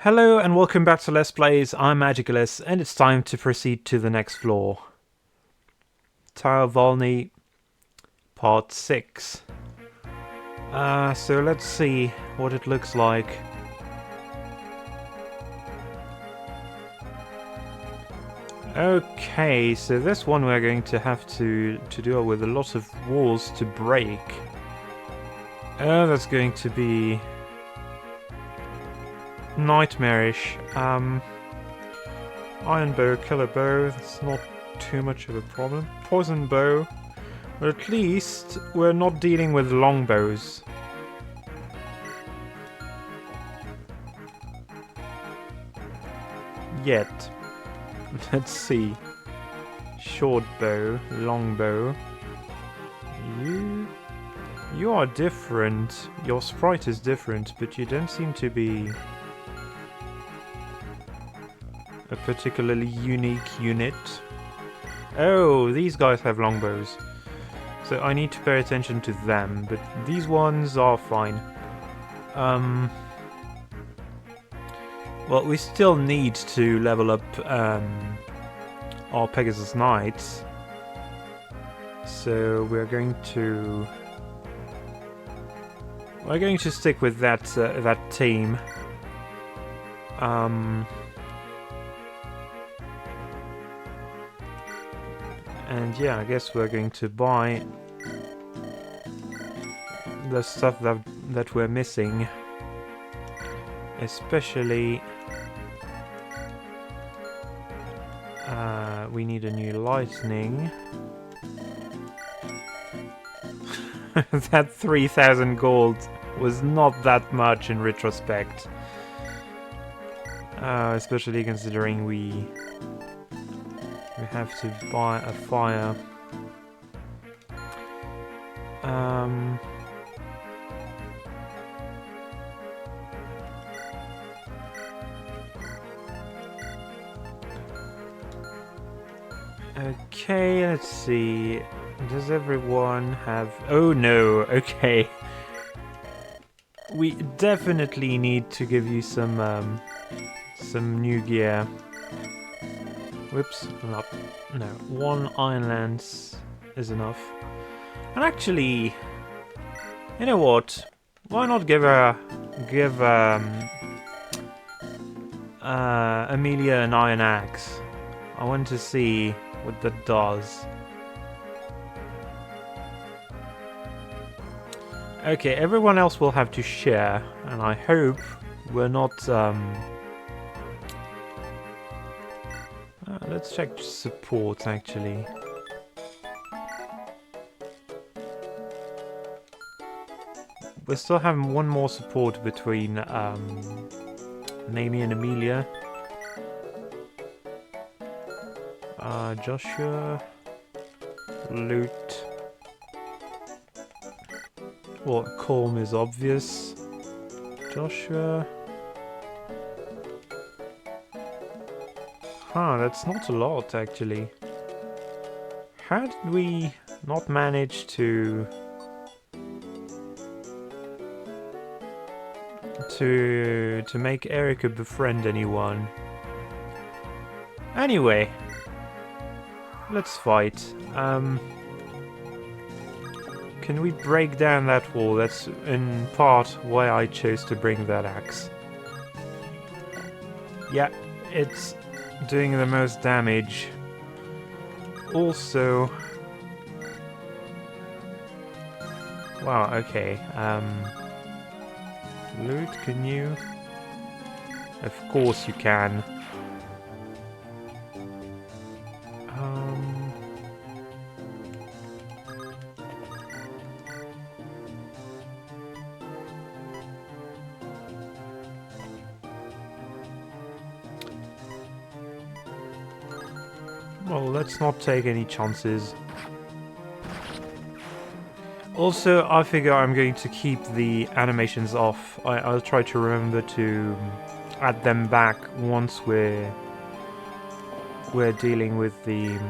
Hello and welcome back to Let's Plays. I'm Magicalus and it's time to proceed to the next floor. Tower Valni, part 6. So let's see what it looks like. Okay, so this one we're going to have to deal with a lot of walls to break. Oh, that's going to be nightmarish. Iron bow, killer bow, that's not too much of a problem. Poison bow, but at least we're not dealing with longbows. Yet. Let's see. Short bow, long bow. You are different. Your sprite is different, but you don't seem to be a particularly unique unit. Oh, these guys have longbows. So I need to pay attention to them, but these ones are fine. Well, we still need to level up our Pegasus Knights. So we're going to stick with that that team. And yeah, I guess we're going to buy the stuff that we're missing, especially we need a new lightning. That 3,000 gold was not that much in retrospect, especially considering we have to buy a fire. Okay, let's see. Does everyone have... Oh no, okay. We definitely need to give you some new gear. Whoops, no, one iron lance is enough. And actually, you know what? Why not give Amelia an iron axe? I want to see what that does. Okay, everyone else will have to share, and I hope we're not let's check support, actually. We still have one more support between Naomi and Amelia. Joshua, loot. Well, calm is obvious. Joshua. Huh, that's not a lot, actually. How did we not manage to make Erica befriend anyone? Anyway, let's fight. Can we break down that wall? That's in part why I chose to bring that axe. Yeah, it's doing the most damage. Also... Wow, okay. Loot, can you? Of course you can. Well, let's not take any chances. Also, I figure I'm going to keep the animations off. I'll try to remember to add them back once we're dealing with the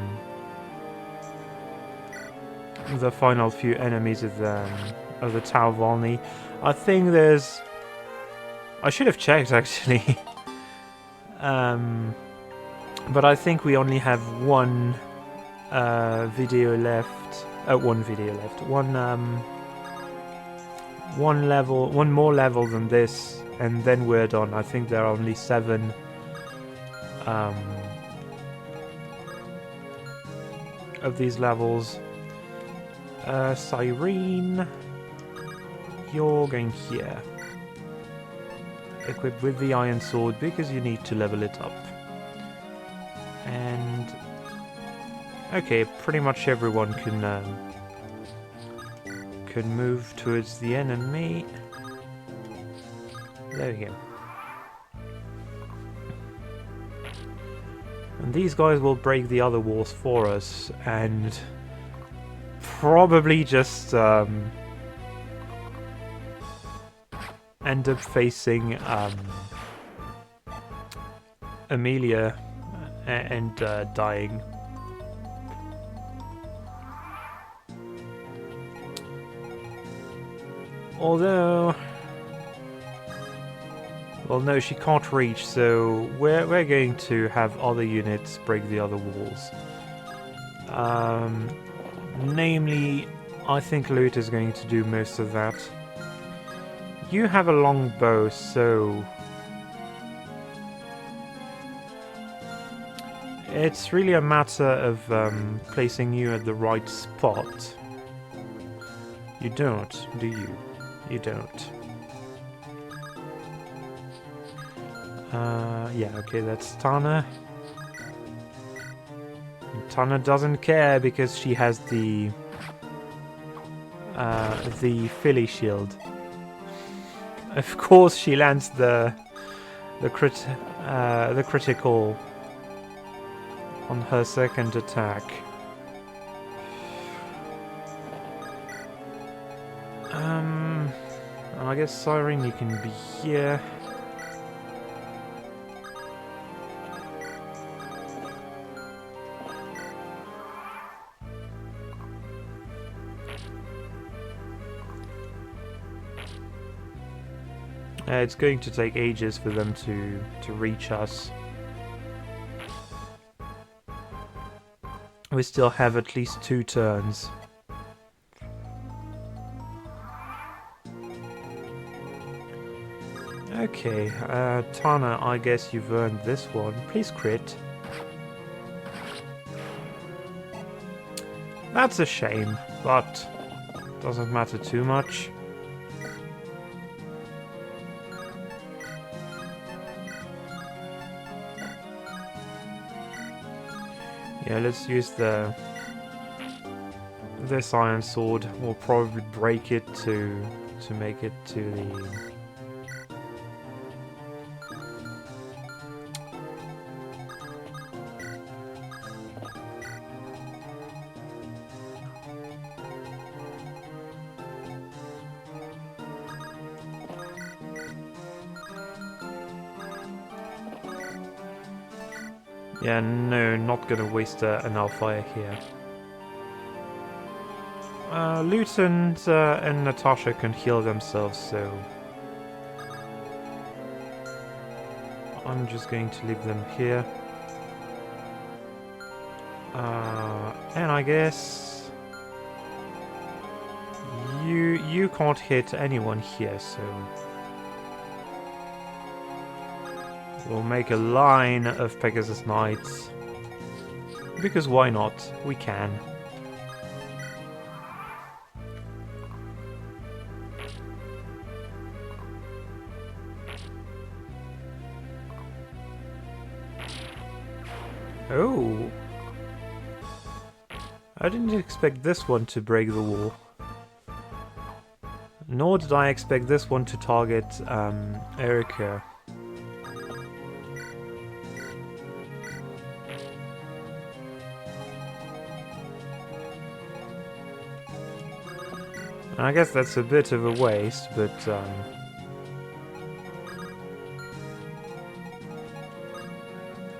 final few enemies of the Tower Valni. I think there's... I should have checked, actually. But I think we only have one video left. One video left. One more level than this, and then we're done. I think there are only 7 of these levels. Cyrene, you're going here. Equipped with the iron sword because you need to level it up. And okay, pretty much everyone can move towards the enemy. There we go. And these guys will break the other walls for us and probably just end up facing Amelia and dying. Although, well, no, she can't reach, so we're going to have other units break the other walls. Namely, I think Loot is going to do most of that. You have a long bow, so it's really a matter of placing you at the right spot. You don't, do you? You don't. Yeah, okay, that's Tana. And Tana doesn't care because she has the Philly shield. Of course, she lands the critical on her second attack. I guess Siren, you can be here. It's going to take ages for them to reach us. We still have at least 2 turns. Okay, Tana, I guess you've earned this one. Please crit. That's a shame, but doesn't matter too much. Yeah, let's use this iron sword. We'll probably break it to make it to the... Yeah, no, not gonna waste an Alfire here. Lute and Natasha can heal themselves, so... I'm just going to leave them here. And I guess... You can't hit anyone here, so... We'll make a line of Pegasus Knights. Because why not? We can. Oh! I didn't expect this one to break the wall. Nor did I expect this one to target Erica. I guess that's a bit of a waste, but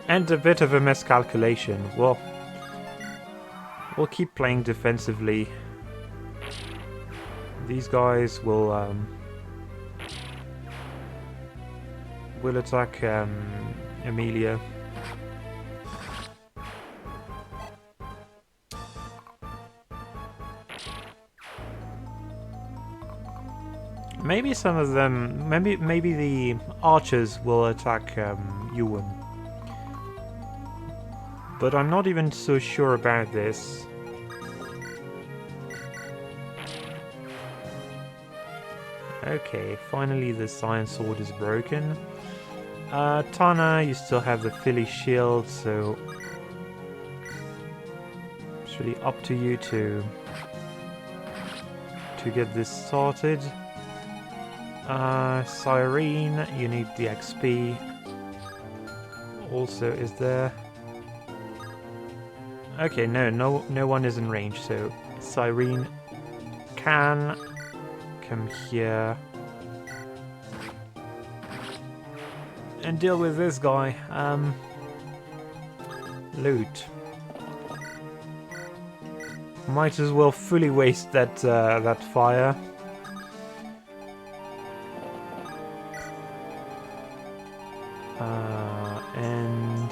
and a bit of a miscalculation. Well, we'll keep playing defensively. These guys will attack Amelia. Maybe some of them, maybe the archers will attack Ewan. But I'm not even so sure about this. Okay, finally the Science Sword is broken. Tana, you still have the Philly Shield, so it's really up to you to get this sorted. Cyrene, you need the XP. Also is there. Okay, no one is in range, so Cyrene can come here and deal with this guy. Loot. Might as well fully waste that that fire. And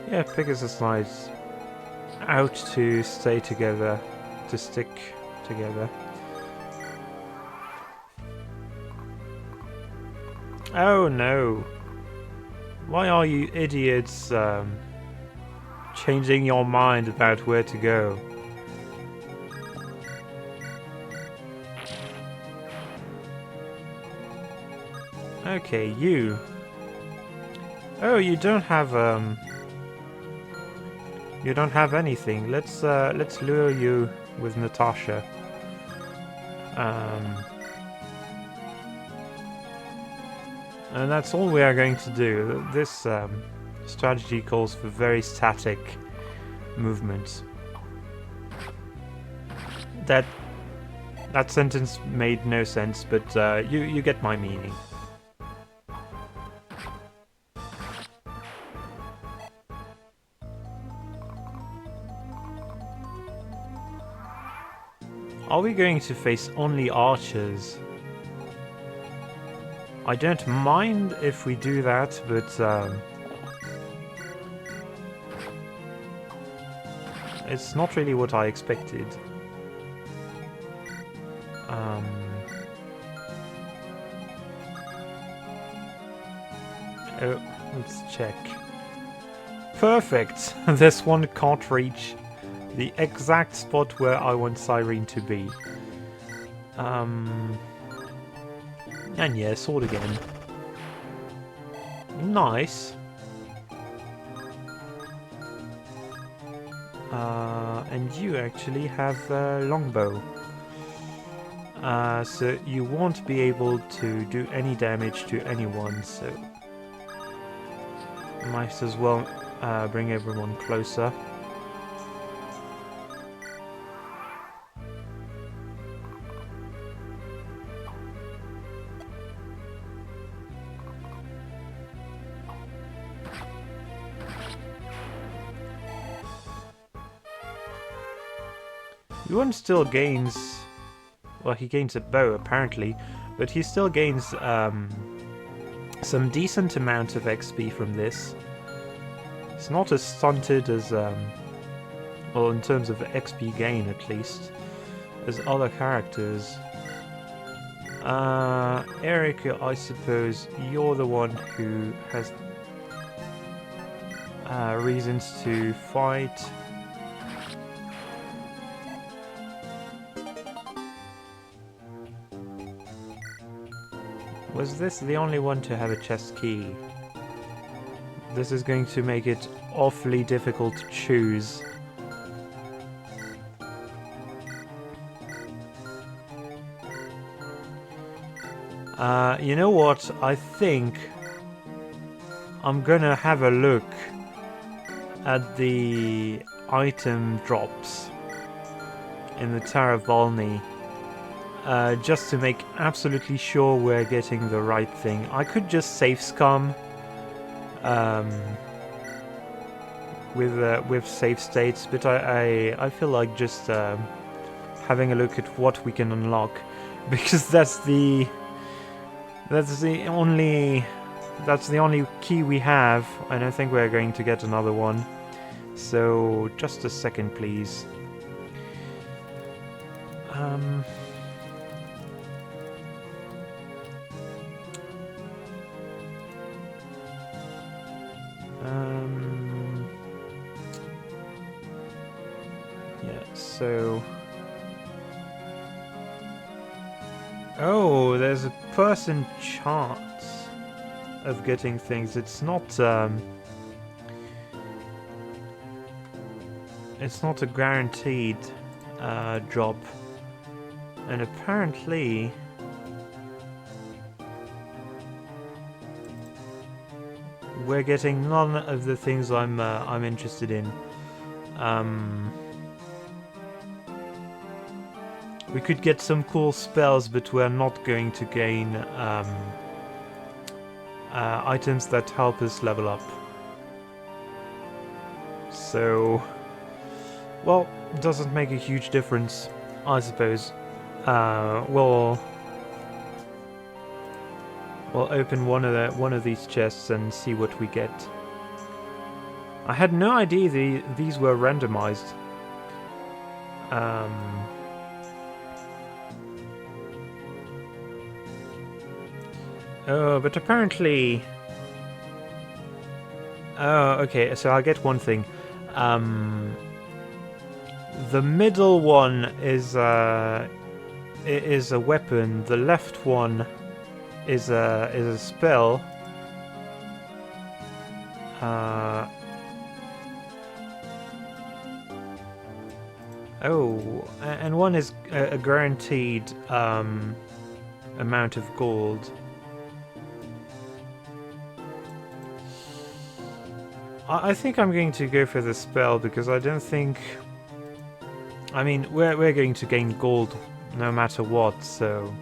yeah, Pegasus Knights out to stay together, to stick together. Oh no! Why are you idiots changing your mind about where to go? Okay, you. Oh, you don't have anything. Let's lure you with Natasha. And that's all we are going to do. This strategy calls for very static movements. That sentence made no sense, but you get my meaning. Are we going to face only archers? I don't mind if we do that, but it's not really what I expected. Oh, let's check. Perfect! This one can't reach the exact spot where I want Cyrene to be. And yeah, sword again. Nice. And you actually have a longbow. So you won't be able to do any damage to anyone, so might as well bring everyone closer. Yuan still gains... Well, he gains a bow, apparently, but he still gains some decent amount of XP from this. It's not as stunted as... well, in terms of XP gain, at least, as other characters. Erica, I suppose you're the one who has reasons to fight. Was this the only one to have a chest key? This is going to make it awfully difficult to choose. You know what? I think I'm gonna have a look at the item drops in the Tower of Valni. Just to make absolutely sure we're getting the right thing. I could just save scum with save states, but I feel like just having a look at what we can unlock, because that's the That's the only... That's the only key we have. I don't think we're going to get another one. So, just a second, please. Yeah, so... Oh, there's a % chance of getting things. It's not a guaranteed job. And apparently... we're getting none of the things I'm interested in. We could get some cool spells, but we're not going to gain items that help us level up. So, well, it doesn't make a huge difference, I suppose. We'll open one of these chests and see what we get. I had no idea these were randomized. Oh, but apparently... Oh, okay, so I'll get one thing. The middle one is a weapon. The left one is a spell. Oh, and one is a guaranteed amount of gold. I think I'm going to go for the spell because I don't think... I mean, we're going to gain gold no matter what, so...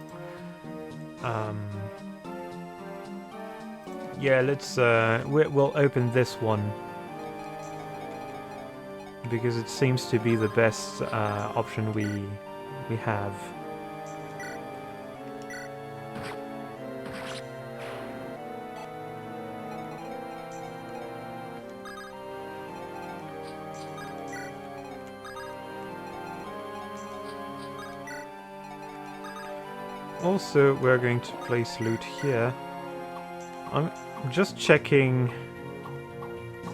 yeah, let's... we'll open this one. Because it seems to be the best option we have. Also, we're going to place loot here. I'm just checking...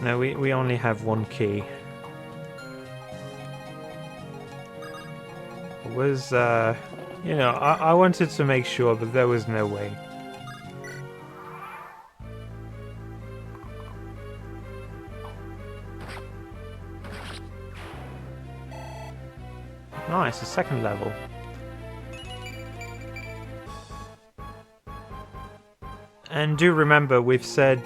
No, we only have one key. It was, you know, I wanted to make sure, but there was no way. Nice, a second level. And do remember, we've said,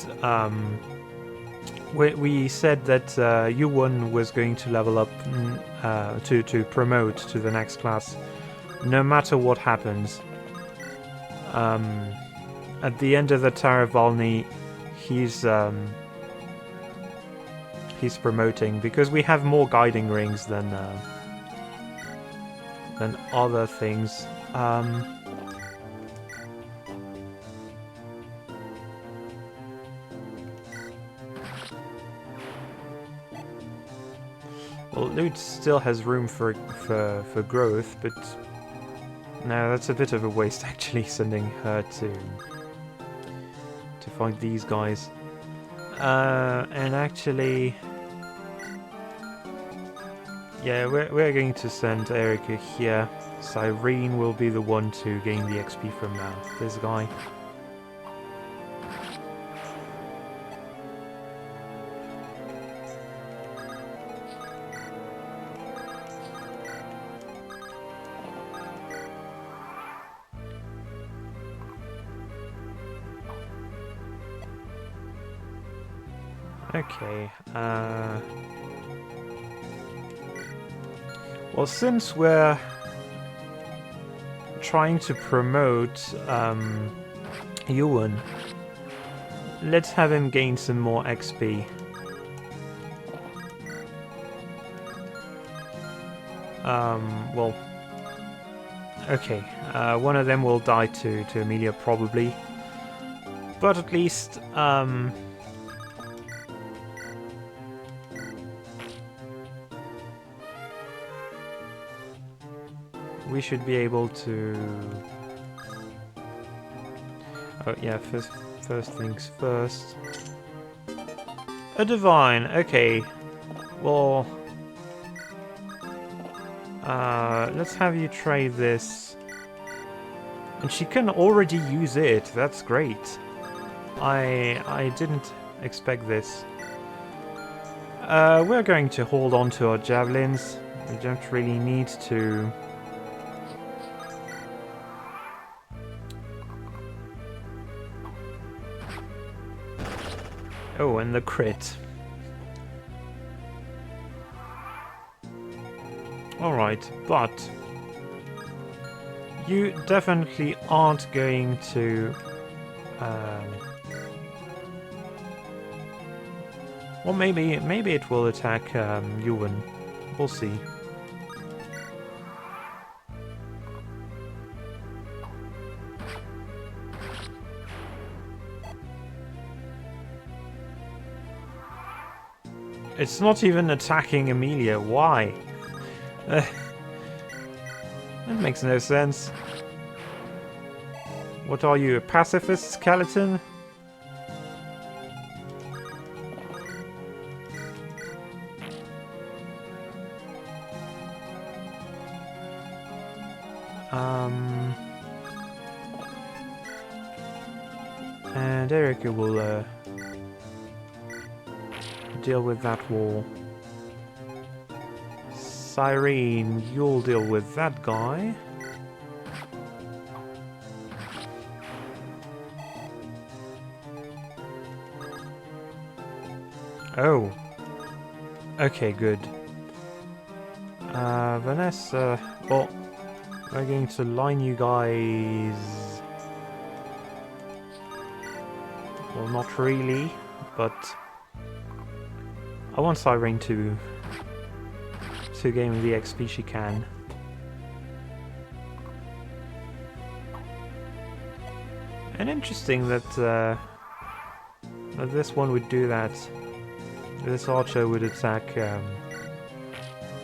we said that Yuwon was going to level up to promote to the next class, no matter what happens. At the end of the Tower of Valni, he's promoting because we have more guiding rings than other things. Well, loot still has room for growth, but no, that's a bit of a waste actually, sending her to fight these guys. And actually, yeah, we're going to send Erica here. Cyrene will be the one to gain the XP from this guy. Okay, well, since we're trying to promote Yuan, let's have him gain some more XP. Well, okay, one of them will die to Amelia probably. But at least, we should be able to... Oh yeah, first things first. A divine, okay. Well, let's have you trade this. And she can already use it, that's great. I didn't expect this. We're going to hold on to our javelins. We don't really need to... Oh, and the crit. Alright, but... you definitely aren't going to... well, maybe it will attack Yuan. We'll see. It's not even attacking Amelia. Why? That makes no sense. What are you, a pacifist skeleton? And Erica will deal with that wall. Cyrene, you'll deal with that guy. Oh. Okay, good. Vanessa, well, we're going to line you guys... well, not really, but... I want Cyrene to gain the XP she can. And interesting that that this one would do that. This archer would attack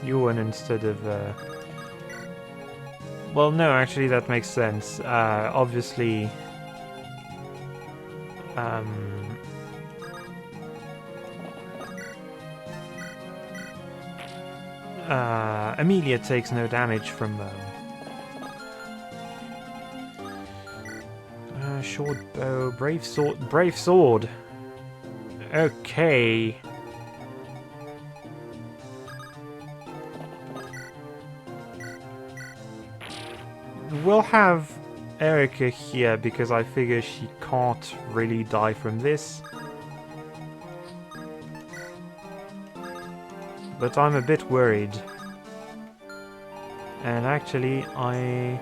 Yuan instead of... well, no, actually that makes sense. Obviously... Amelia takes no damage from short bow, brave sword. Okay. We'll have Erica here because I figure she can't really die from this. But I'm a bit worried. And actually, I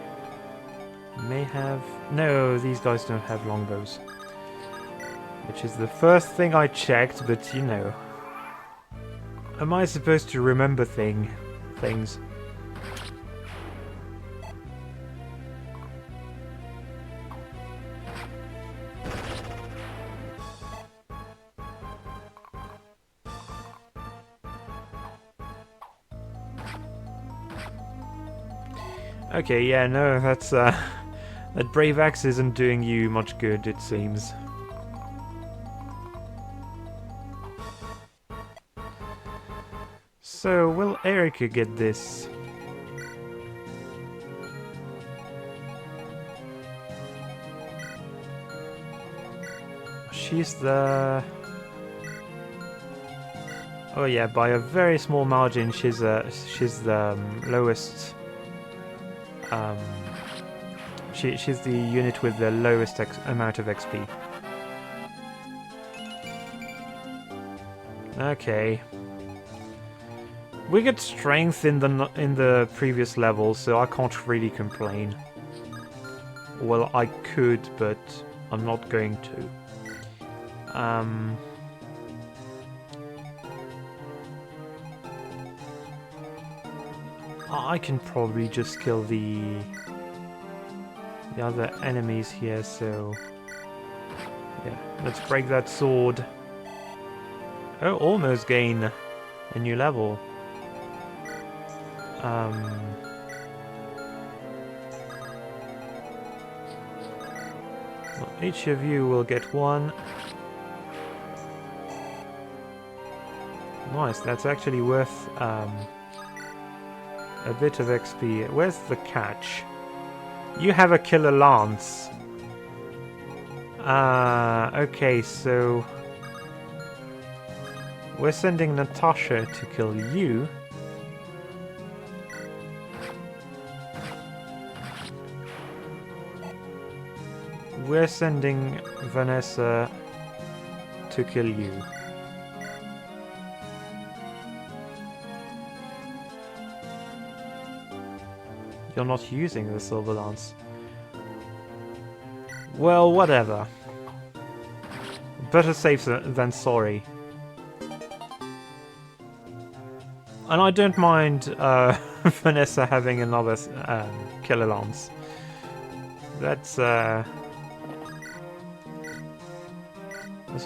may have... no, these guys don't have longbows. Which is the first thing I checked, but you know. Am I supposed to remember things? Okay, yeah, no, that's, that Brave Axe isn't doing you much good, it seems. So, will Erica get this? She's the... oh yeah, by a very small margin, she's the lowest... she's the unit with the lowest amount of XP. Okay. We get strength in the previous level, so I can't really complain. Well, I could, but I'm not going to. I can probably just kill the other enemies here, so... Yeah, let's break that sword. Oh, almost gain a new level. Well, each of you will get one. Nice, that's actually worth a bit of XP. Where's the catch? You have a killer lance. Okay, so we're sending Natasha to kill you. We're sending Vanessa to kill you. You're not using the silver lance. Well, whatever. Better safe than sorry. And I don't mind Vanessa having another killer lance. That's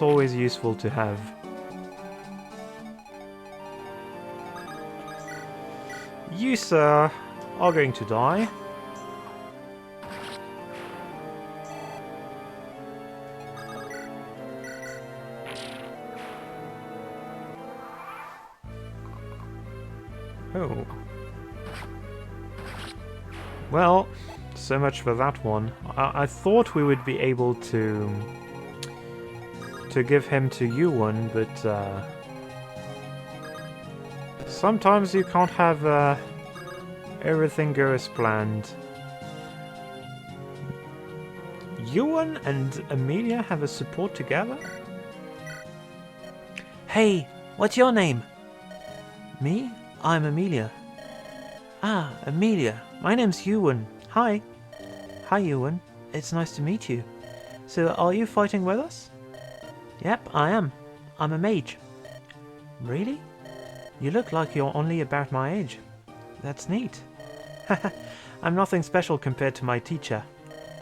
always useful to have. You, sir, are going to die. Oh. Well, so much for that one. I thought we would be able to give him to you one, but sometimes you can't have everything go as planned. Ewan and Amelia have a support together? Hey, what's your name? Me? I'm Amelia. Ah, Amelia. My name's Ewan. Hi. Hi, Ewan. It's nice to meet you. So, are you fighting with us? Yep, I am. I'm a mage. Really? You look like you're only about my age. That's neat. I'm nothing special compared to my teacher.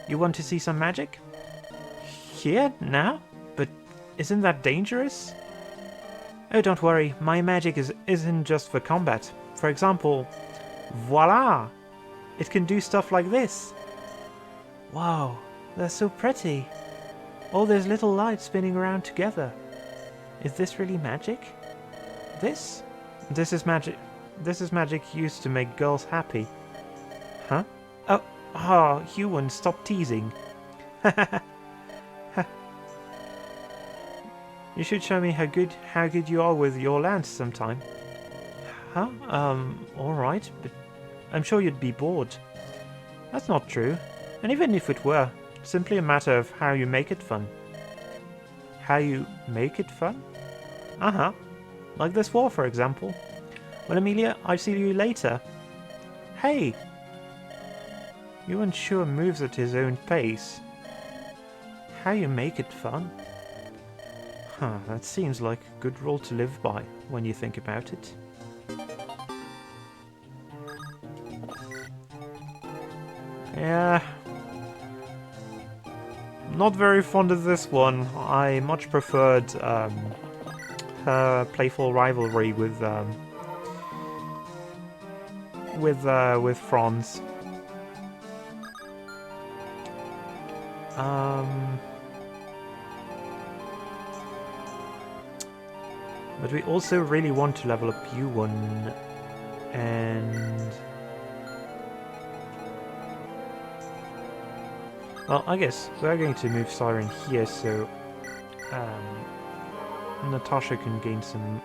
You want to see some magic? Here? Now? But isn't that dangerous? Oh, don't worry. My magic isn't just for combat. For example, voila! It can do stuff like this. Wow, they're so pretty. All those little lights spinning around together. Is this really magic? This? This is magic. This is magic used to make girls happy. Huh? Oh, Ewan, stop teasing. You should show me how good you are with your lance sometime. Huh? Alright, but I'm sure you'd be bored. That's not true. And even if it were, it's simply a matter of how you make it fun. How you make it fun? Uh-huh. Like this war, for example. Well, Amelia, I'll see you later. Hey! Ewan sure moves at his own pace. How you make it fun? Huh, that seems like a good rule to live by, when you think about it. Yeah. Not very fond of this one. I much preferred her playful rivalry with Franz. But we also really want to level up U1, and well, I guess we're going to move Siren here, so Natasha can gain some.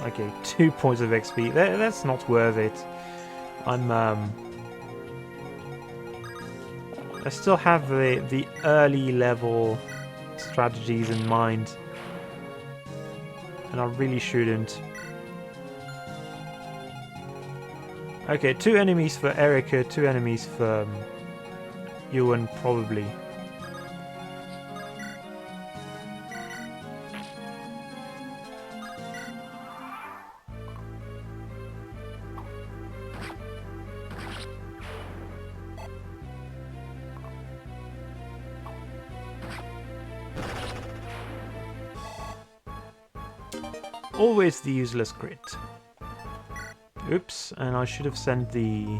Okay, 2 points of XP. That's not worth it. I still have the early level strategies in mind. And I really shouldn't. Okay, 2 enemies for Erica, 2 enemies for Ewan, probably. always the useless crit. Oops, and I should have sent the...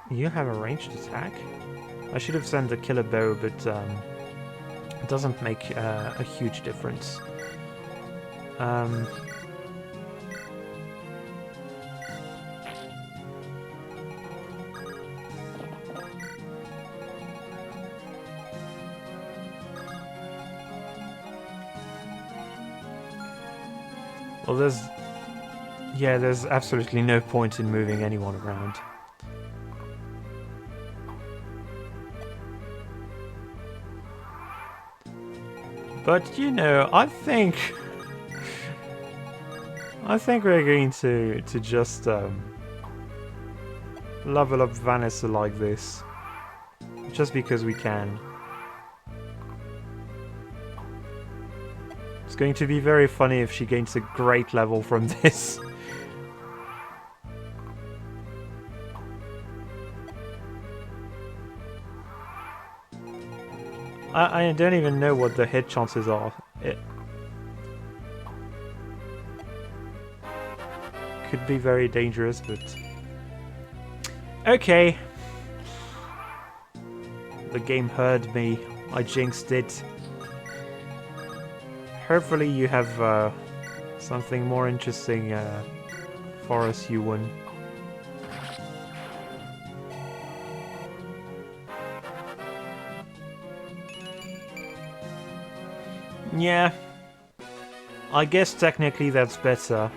You have a ranged attack? I should have sent the killer bow, but it doesn't make a huge difference. Well, there's absolutely no point in moving anyone around. But, you know, I think we're going to just level up Vanessa like this. Just because we can. It's going to be very funny if she gains a great level from this. I don't even know what the hit chances are. It could be very dangerous, but... Okay. The game heard me. I jinxed it. Hopefully you have something more interesting for us, Yuan. Yeah, I guess technically that's better.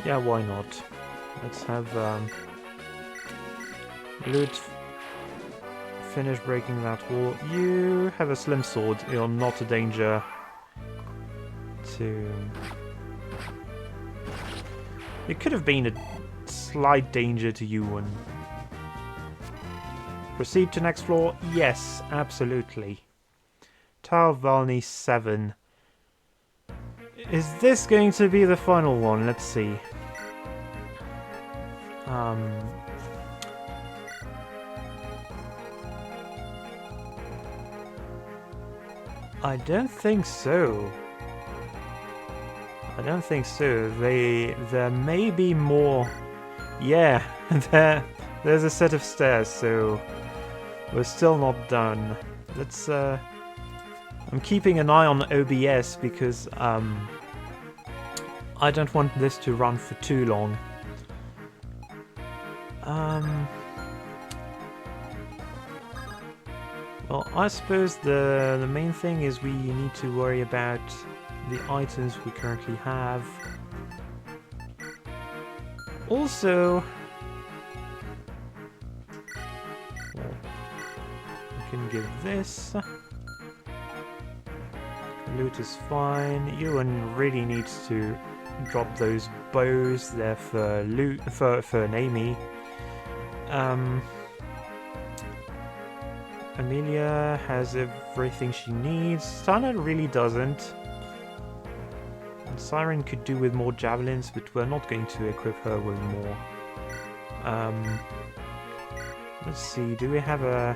Yeah, why not? Let's have loot. Finish breaking that wall. You have a slim sword. You're not a danger to... It could have been a slight danger to Yuan. Proceed to next floor? Yes, absolutely. Tower of Valni 7. Is this going to be the final one? Let's see. I don't think so. I don't think so. There may be more. Yeah, there's a set of stairs, so we're still not done. Let's I'm keeping an eye on OBS because I don't want this to run for too long. Well, I suppose the main thing is we need to worry about the items we currently have. Also, well, we can give this. Loot is fine. Ewan really needs to drop those bows there for loot for Naomi. Amelia has everything she needs. Stana really doesn't. And Siren could do with more javelins, but we're not going to equip her with more. Let's see, do we have a...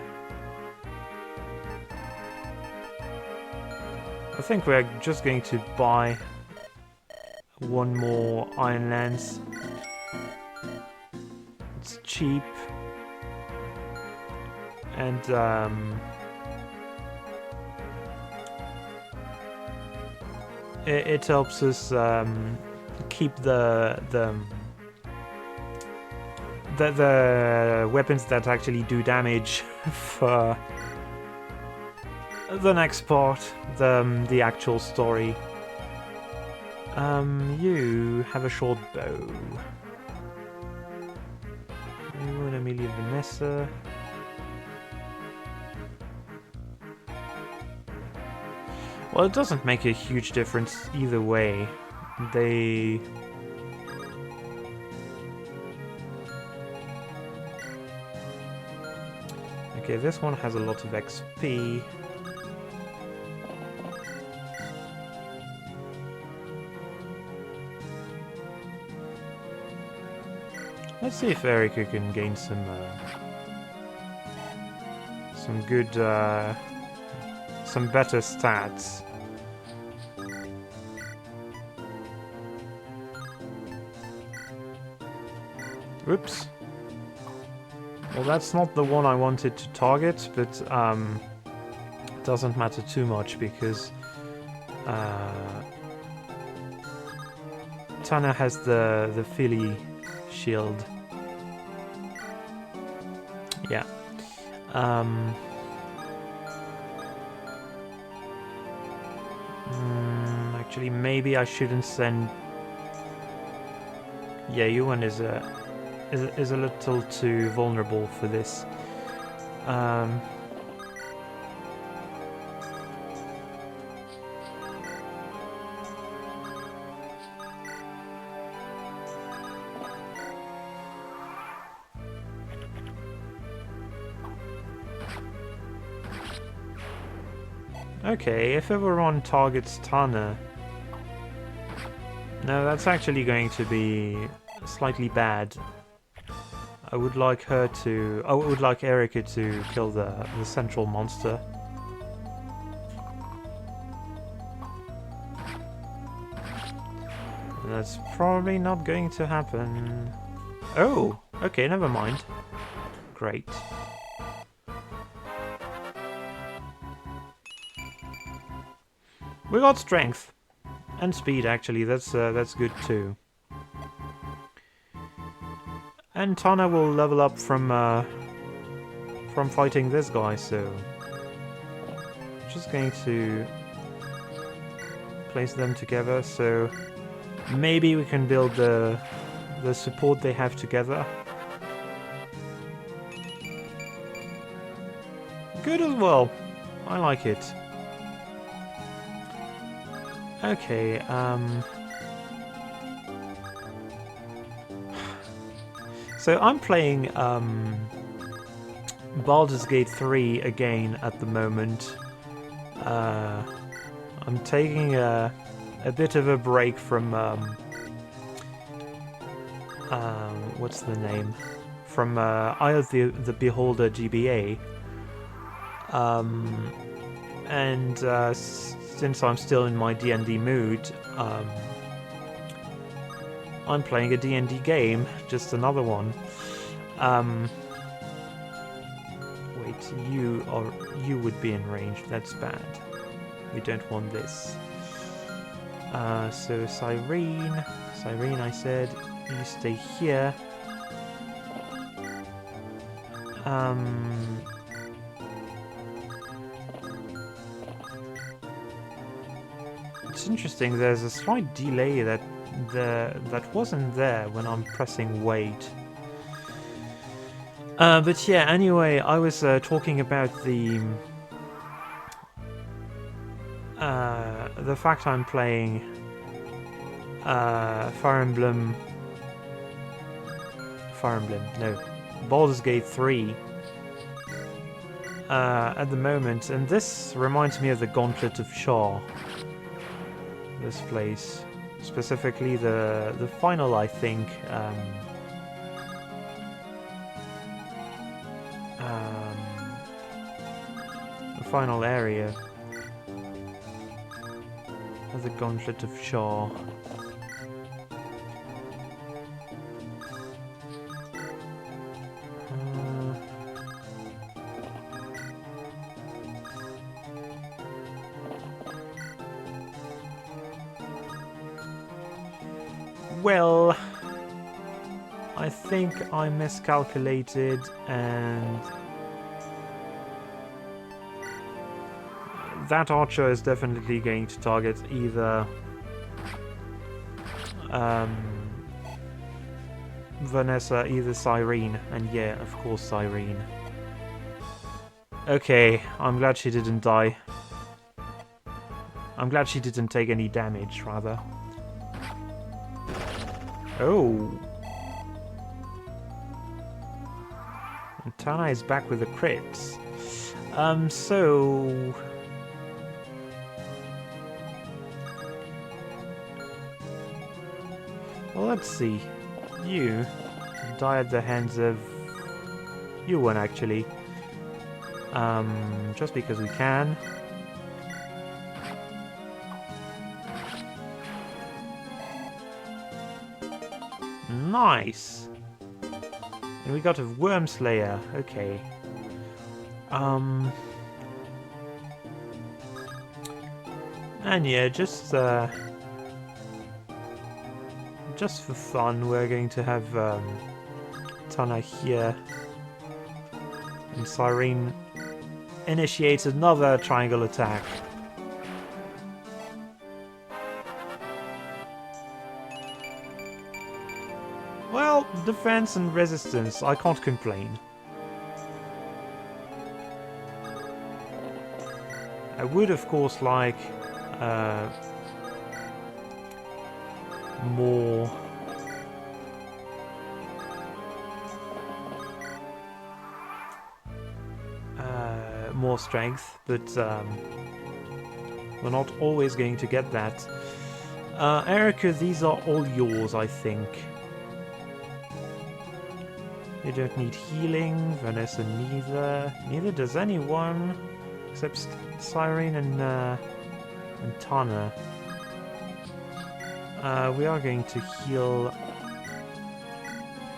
I think we're just going to buy one more Iron Lance. It's cheap. And it helps us keep the weapons that actually do damage for the next part, the actual story. You have a short bow. You and Amelia Vanessa. Well, it doesn't make a huge difference either way. They... Okay, this one has a lot of XP. Let's see if Erika can gain some good, some better stats. Oops. Well, that's not the one I wanted to target, but it doesn't matter too much because Tana has the Philly shield. Yeah. Actually, maybe I shouldn't send. Yeah, Yuan is a little too vulnerable for this. Okay, if everyone targets Tana... No, that's actually going to be slightly bad. I would like her to... I would like Erika to kill the central monster. That's probably not going to happen. Oh! Okay, never mind. Great. We got strength. And speed, actually. That's good too. And Tana will level up from fighting this guy, so... Just going to place them together, so maybe we can build the support they have together. Good as well. I like it. Okay, so I'm playing Baldur's Gate 3 again at the moment. I'm taking a bit of a break from what's the name? From Eye of the Beholder GBA. And since I'm still in my D&D mood, I'm playing a D&D game, just another one. Wait, you would be in range. That's bad. We don't want this. So Cyrene, I said, you stay here. It's interesting. There's a slight delay that wasn't there when I'm pressing wait. But yeah, anyway, I was talking about the fact I'm playing Fire Emblem, no, Baldur's Gate 3 at the moment, and this reminds me of the Gauntlet of Shaw. This place, specifically the final, I think. The final area of the Gauntlet of Shaw. Well, I think I miscalculated and that archer is definitely going to target either Vanessa, either Cyrene, and yeah, of course Cyrene. Okay, I'm glad she didn't die. I'm glad she didn't take any damage, rather. Oh. And Tana is back with the crits. So... Well, let's see. You die at the hands of you one actually. Just because we can. Nice! And we got a Worm Slayer, okay. And yeah, just for fun, we're going to have Tana here. And Cyrene initiates another triangle attack. Well, defense and resistance, I can't complain. I would, of course, like more strength, but we're not always going to get that. Erica, these are all yours, I think. You don't need healing, Vanessa neither. Neither does anyone, except Cyrene and Tana. We are going to heal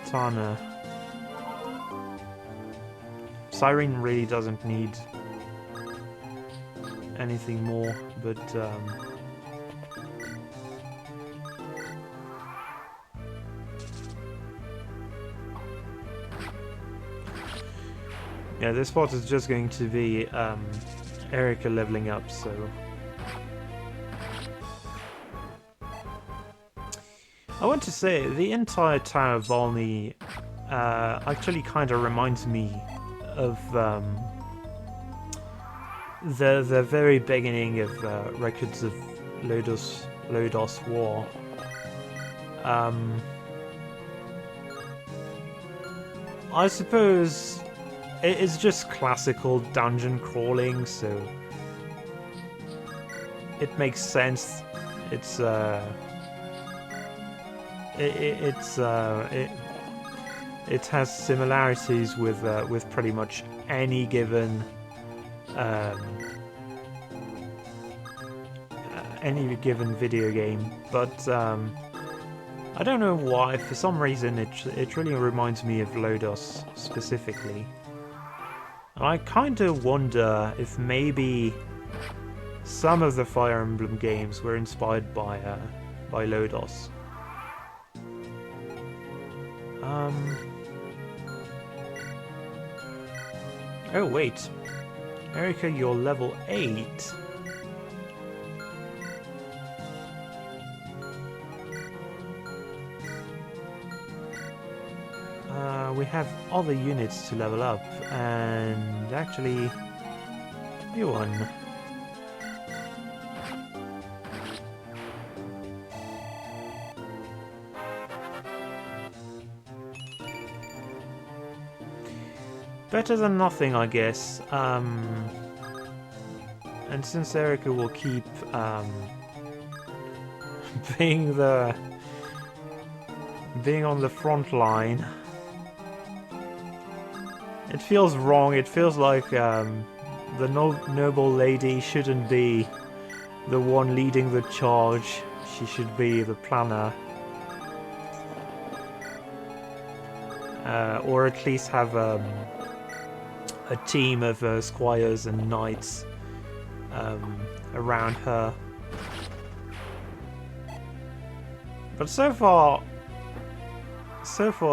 Tana. Cyrene really doesn't need anything more, but yeah, this part is just going to be Erica leveling up, so I want to say the entire Tower of Valni actually kind of reminds me of the very beginning of Records of Lodos War. I suppose it's just classical dungeon crawling, so it makes sense. It has similarities with pretty much any given video game, but I don't know why. For some reason, it really reminds me of Lodos specifically. And I kind of wonder if maybe some of the Fire Emblem games were inspired by Lodos. Oh wait, Erica, you're level 8. We have other units to level up, and actually, you won. Better than nothing, I guess. And since Erica will keep being on the front line, it feels wrong. It feels like the noble lady shouldn't be the one leading the charge. She should be the planner. Or at least have a team of squires and knights around her. But so far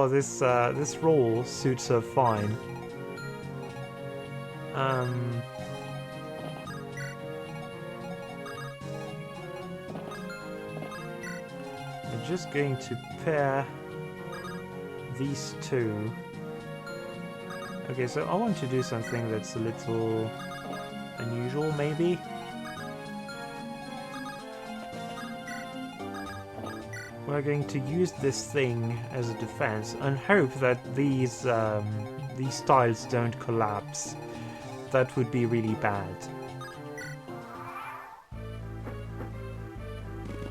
this role suits her fine. I'm just going to pair these two. Okay, so I want to do something that's a little unusual, maybe. We're going to use this thing as a defense and hope that these tiles don't collapse. That would be really bad.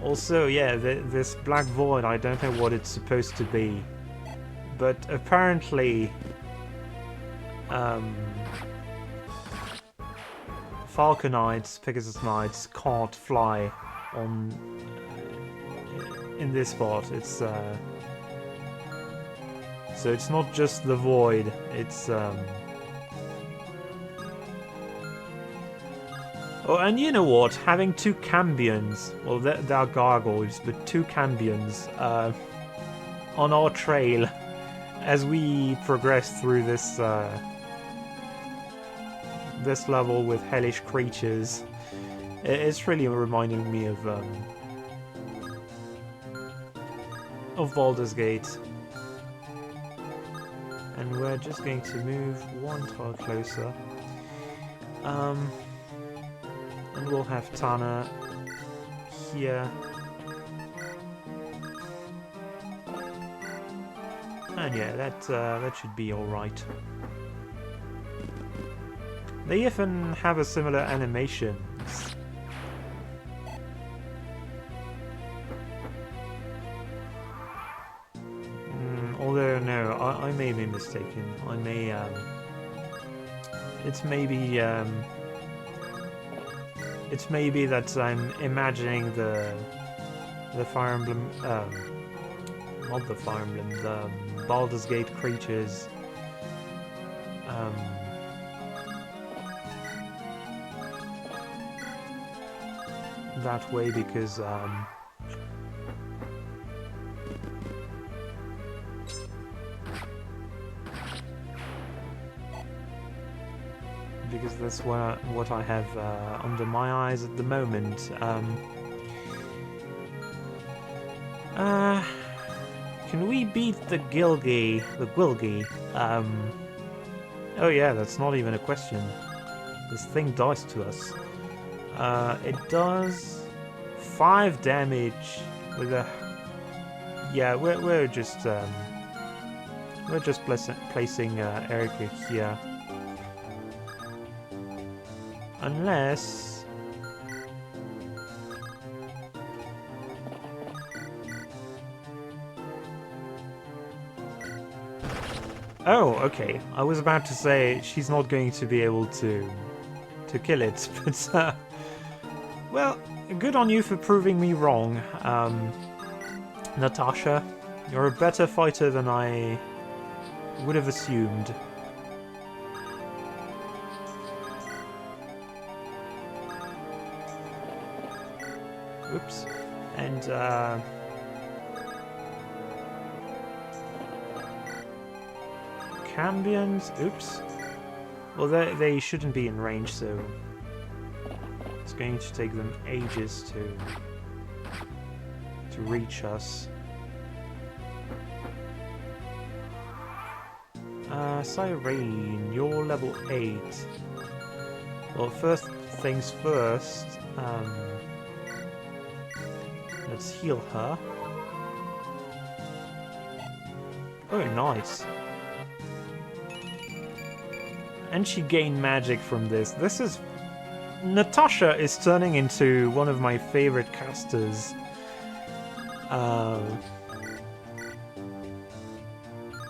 Also, yeah, this black void, I don't know what it's supposed to be, but apparently Falconites, Pegasus Knights can't fly on in this part. It's so it's not just the void. It's oh, and you know what? Having two Cambions, well, they are gargoyles, but two Cambions on our trail as we progress through this this level with hellish creatures, it's really reminding me of Baldur's Gate. And we're just going to move one tile closer. And we'll have Tana here. And yeah, that should be alright. They even have a similar animation. Although no, I may be mistaken. I may it's maybe that I'm imagining the Fire Emblem not the Fire Emblem, the Baldur's Gate creatures that way because that's what I have under my eyes at the moment. Can we beat the Gilgi? The Gwilgi? Oh yeah, that's not even a question. This thing dies to us. It does 5 damage with a... Yeah, we're just placing Erica here. Unless... Oh, okay. I was about to say she's not going to be able to kill it, but well, good on you for proving me wrong, Natasha. You're a better fighter than I would have assumed. Oops. And Cambions. Oops. Well, they shouldn't be in range, so it's going to take them ages to reach us. Cyrene, you're level 8. Well, first things first. Let's heal her. Oh, nice. And she gained magic from this. This is... Natasha is turning into one of my favorite casters. And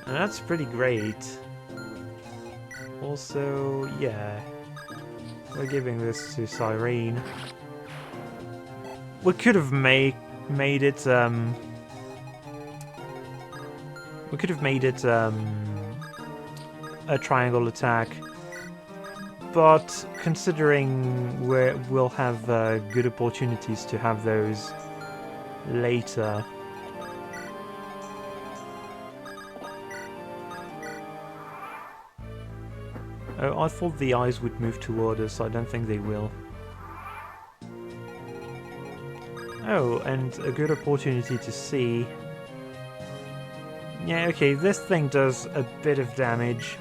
that's pretty great. Also, yeah. We're giving this to Cyrene. We could have made it, we could have made it, a triangle attack. But considering we'll have good opportunities to have those later. Oh, I thought the eyes would move toward us. I don't think they will. Oh, and a good opportunity to see. Yeah, okay, this thing does a bit of damage.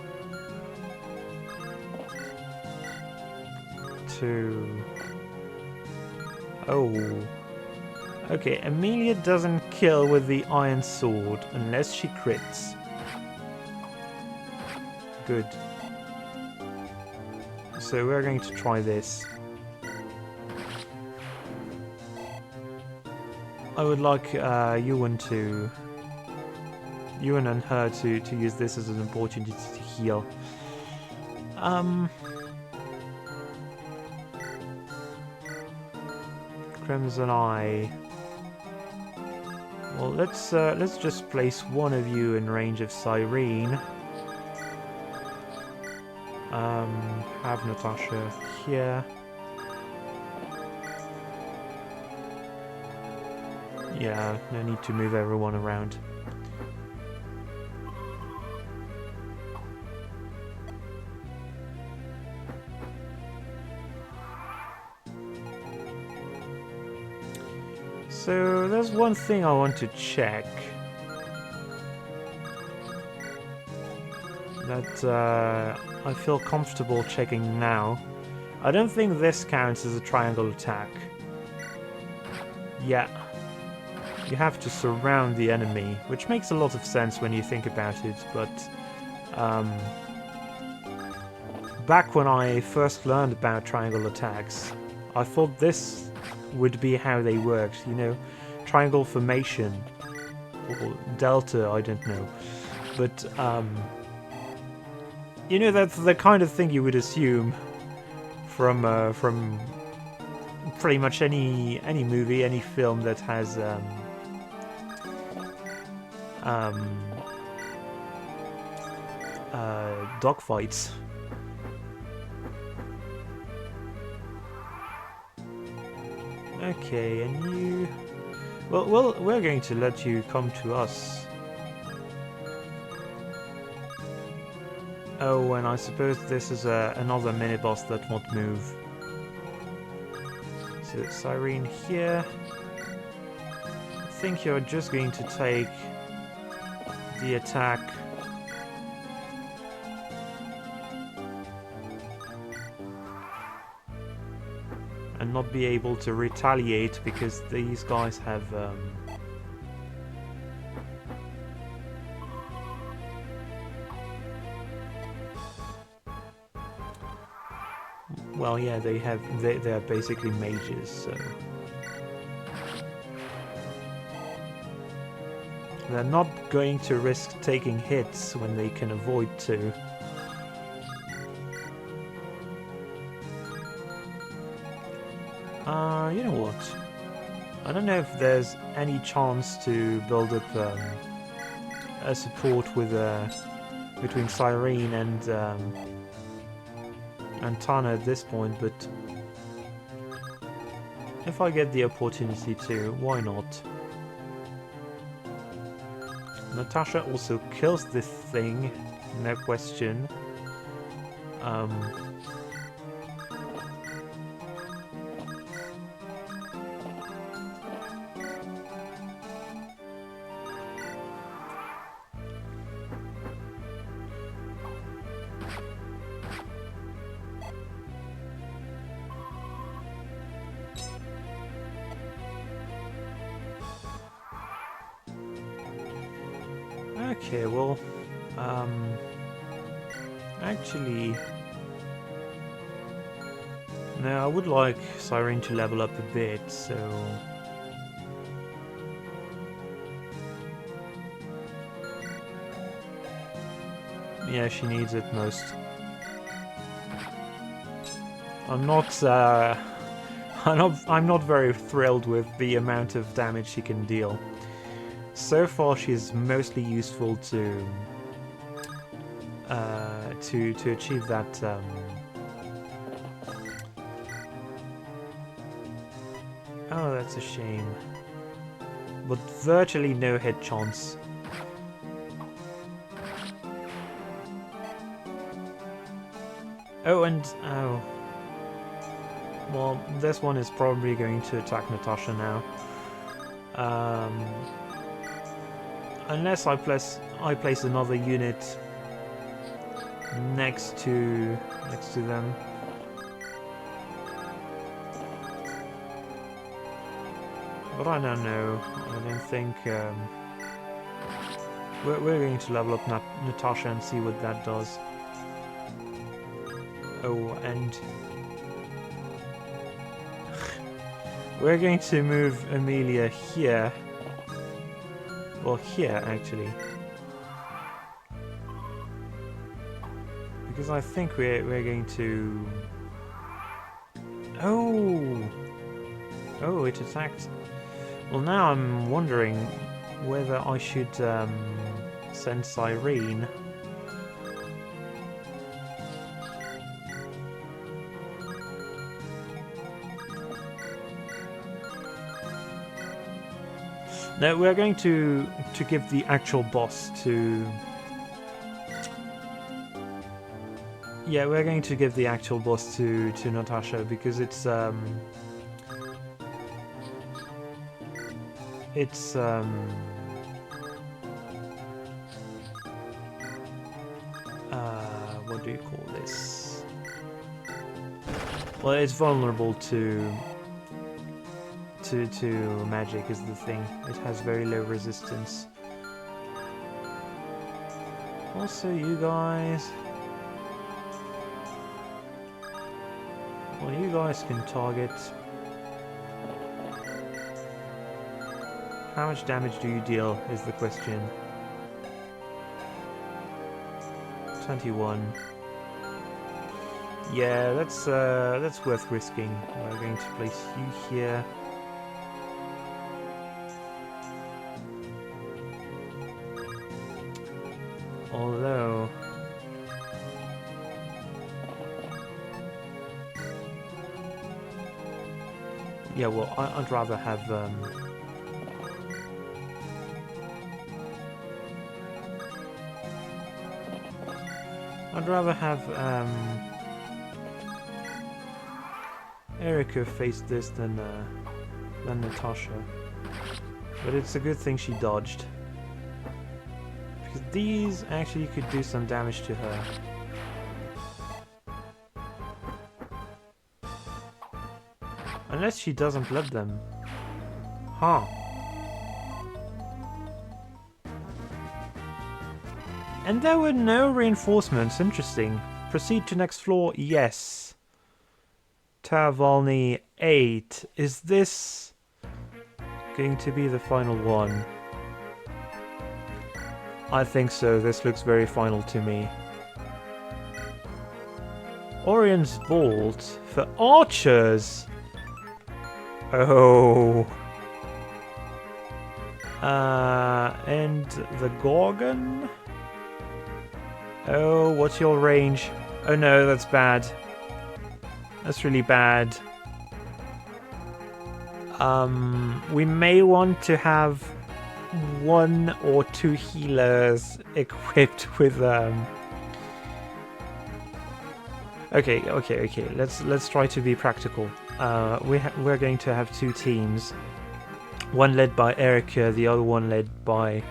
Oh. Okay, Amelia doesn't kill with the Iron Sword unless she crits. Good. So we're going to try this. I would like Ewan to Ewan and her to use this as an opportunity to heal. Crimson Eye. Well, let's just place one of you in range of Cyrene. Have Natasha here. Yeah, no need to move everyone around. So there's one thing I want to check. That I feel comfortable checking now. I don't think this counts as a triangle attack. Yeah. You have to surround the enemy, which makes a lot of sense when you think about it, but back when I first learned about triangle attacks, I thought this would be how they worked, you know, triangle formation, or delta, I don't know, but you know, that's the kind of thing you would assume from pretty much any movie, any film that has dogfights. Okay, and you... Well, we're going to let you come to us. Oh, and I suppose this is another mini-boss that won't move. So, Cyrene here. I think you're just going to take the attack. And not be able to retaliate because these guys have well, yeah, they're basically mages, so they're not going to risk taking hits when they can avoid to. You know what? I don't know if there's any chance to build up a support with between Cyrene and Tana at this point, but if I get the opportunity to, why not? Natasha also kills this thing, no question. Okay, well, actually, no, I would like Cyrene to level up a bit, so... Yeah, she needs it most. I'm not very thrilled with the amount of damage she can deal. So far, she's mostly useful to achieve that. Oh, that's a shame. But virtually no hit chance. Oh, and oh. Well, this one is probably going to attack Natasha now. Unless I place another unit next to them. But I don't know. I don't think we're going to level up Natasha and see what that does. Oh, and we're going to move Amelia here. Well, here, actually. Because I think we're going to... Oh! Oh, it attacked. Well, now I'm wondering whether I should send Cyrene. No, we're going to give the actual boss to... Yeah, we're going to give the actual boss to Natasha because it's what do you call this? Well, it's vulnerable to magic is the thing. It has very low resistance. Also, you guys. Well, you guys can target. How much damage do you deal is the question. 21. Yeah, that's worth risking. We're going to place you here. Although... Yeah, well, I'd rather have... I'd rather have Erica face this than Natasha. But it's a good thing she dodged. Because these actually could do some damage to her. Unless she doesn't let them. Huh. And there were no reinforcements. Interesting. Proceed to next floor. Yes. Tower Valni 8. Is this going to be the final one? I think so. This looks very final to me. Orion's Vault for archers. Oh. And the Gorgon? Oh, what's your range? Oh no, that's bad. That's really bad. We may want to have 1 or 2 healers equipped with Okay. Let's try to be practical. We're going to have 2 teams. One led by Erica, the other one led by...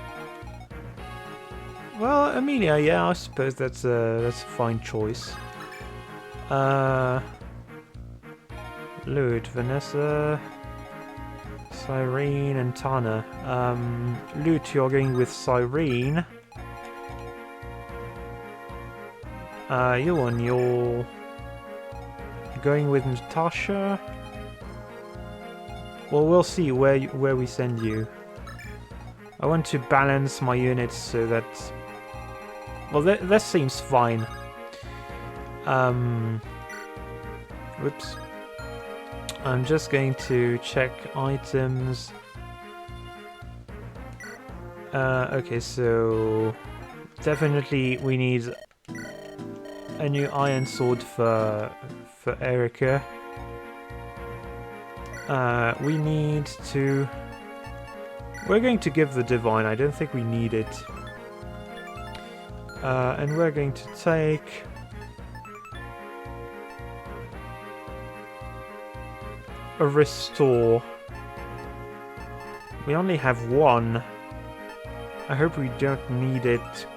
Well, Amelia, yeah, I suppose that's a fine choice. Lute, Vanessa, Cyrene, and Tana. Lute, you're going with Cyrene. Yuan, you're going with Natasha. Well, we'll see where we send you. I want to balance my units so that... Well, this seems fine. Whoops. I'm just going to check items. Okay, so... Definitely we need a new iron sword for Erica. We need to... We're going to give the divine. I don't think we need it. And we're going to take... a restore. We only have 1. I hope we don't need it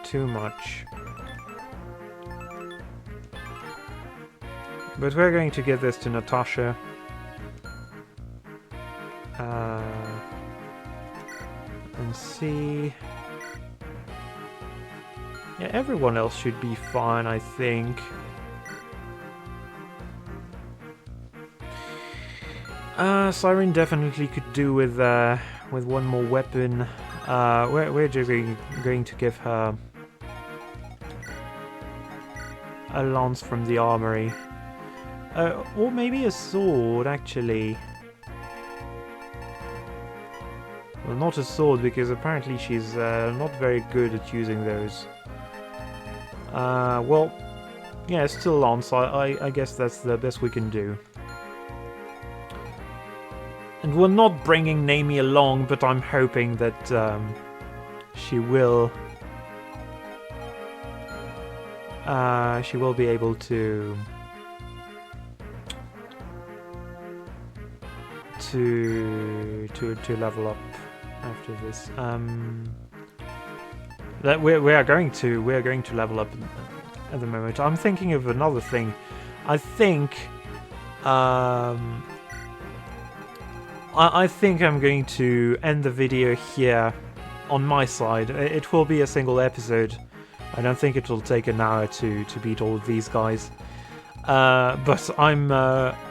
too much. But we're going to give this to Natasha. And see... Yeah, everyone else should be fine, I think. Cyrene definitely could do with 1 more weapon. We're just going to give her a lance from the armory. Or maybe a sword, actually. Well, not a sword, because apparently she's not very good at using those. Well, yeah, still lance. I guess that's the best we can do. And we're not bringing Naomi along, but I'm hoping that she will be able to level up after this. That we are going to level up at the moment. I'm thinking of another thing. I think I think I'm going to end the video here on my side. It will be a single episode. I don't think it will take an hour to beat all of these guys. But I'm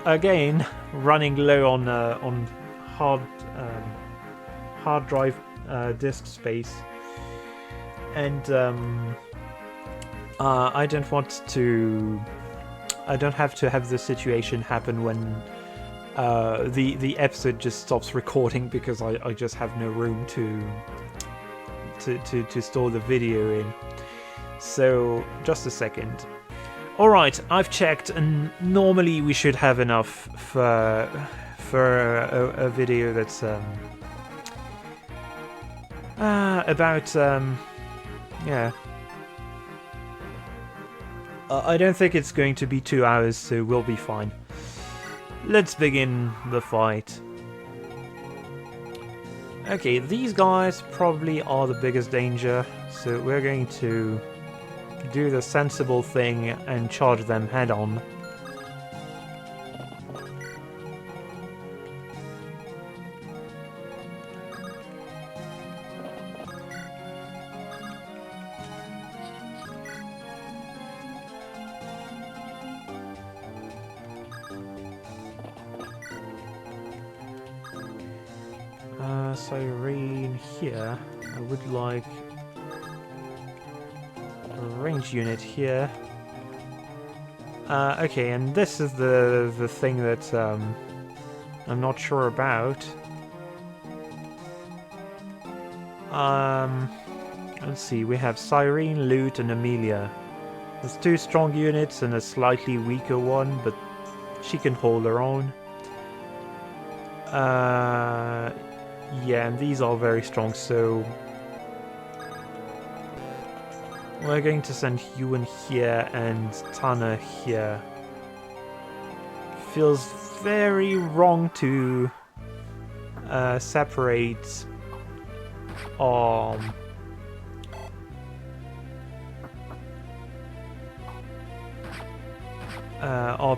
again running low on hard drive disk space, and I don't want to. I don't have to have the situation happen when the episode just stops recording because I just have no room to store the video in. So just a second. Alright, I've checked, and normally we should have enough for a video that's about yeah. I don't think it's going to be 2 hours, so we'll be fine. Let's begin the fight. Okay, these guys probably are the biggest danger, so we're going to do the sensible thing and charge them head on. Siren here. I would like a range unit here. Okay, and this is the thing that I'm not sure about. Let's see. We have Siren, Lute, and Amelia. There's 2 strong units and a slightly weaker one, but she can hold her own. Yeah, and these are very strong, so we're going to send Ewan here and Tana here. Feels very wrong to separate our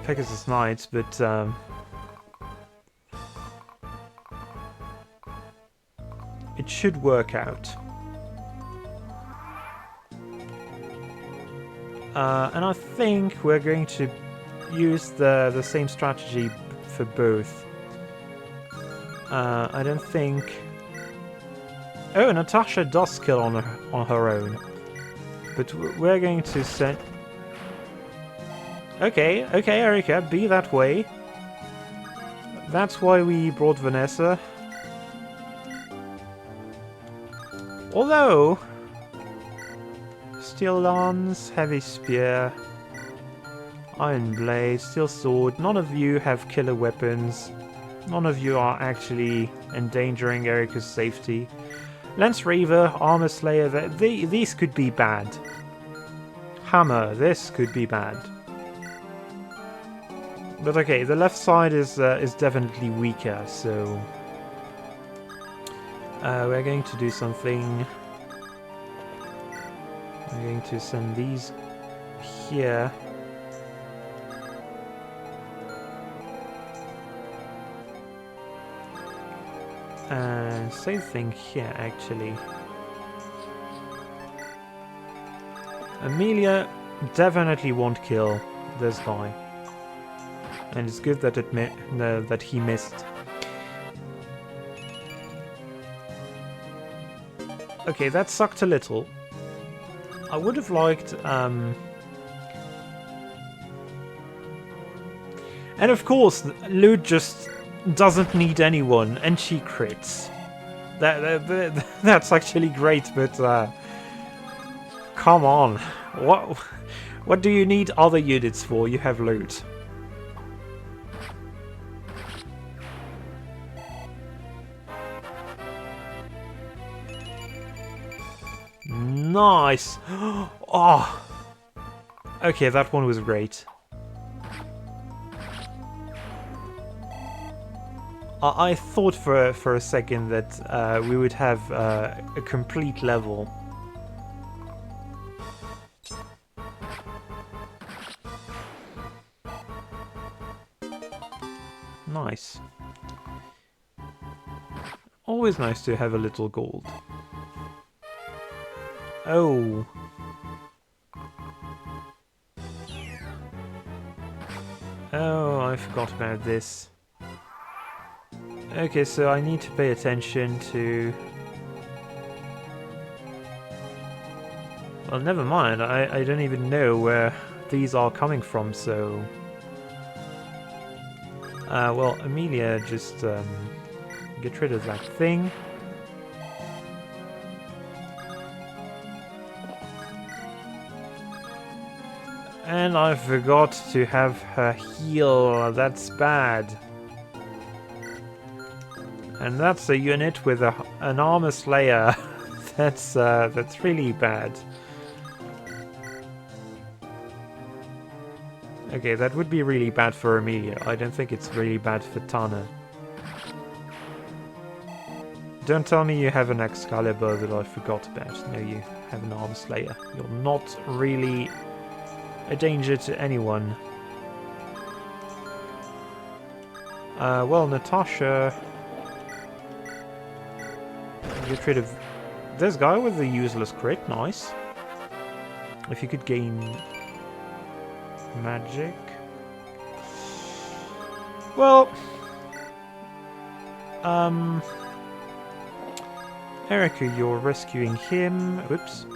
Pegasus Knights, but it should work out. And I think we're going to use the same strategy for both. I don't think... Oh, Natasha does kill on her own. But we're going to send... Okay, Erika, be that way. That's why we brought Vanessa. Although... Steel Lance, Heavy Spear, Iron Blade, Steel Sword, none of you have killer weapons. None of you are actually endangering Erika's safety. Lance Reaver, Armor Slayer, these could be bad. Hammer, this could be bad. But okay, the left side is definitely weaker, so... we're going to do something... I'm going to send these here. And same thing here, actually. Amelia definitely won't kill this guy. And it's good that that he missed. Okay, that sucked a little. I would have liked And of course, Loot just doesn't need anyone, and she crits. That's actually great, but come on, what do you need other units for? You have Loot. Nice. Oh. Okay, that one was great. I thought for a second that we would have a complete level. Nice. Always nice to have a little gold. Oh. Oh, I forgot about this. Okay, so I need to pay attention to... Well, never mind, I don't even know where these are coming from, so... well, Amelia, just get rid of that thing. And I forgot to have her heal, that's bad. And that's a unit with an armor slayer. That's really bad. Okay, that would be really bad for Amelia. I don't think it's really bad for Tana. Don't tell me you have an Excalibur that I forgot about. No, you have an armor slayer. You're not really a danger to anyone. Well, Natasha... Get rid of this guy with the useless crit, nice. If you could gain magic. Well, Erica, you're rescuing him. Oops.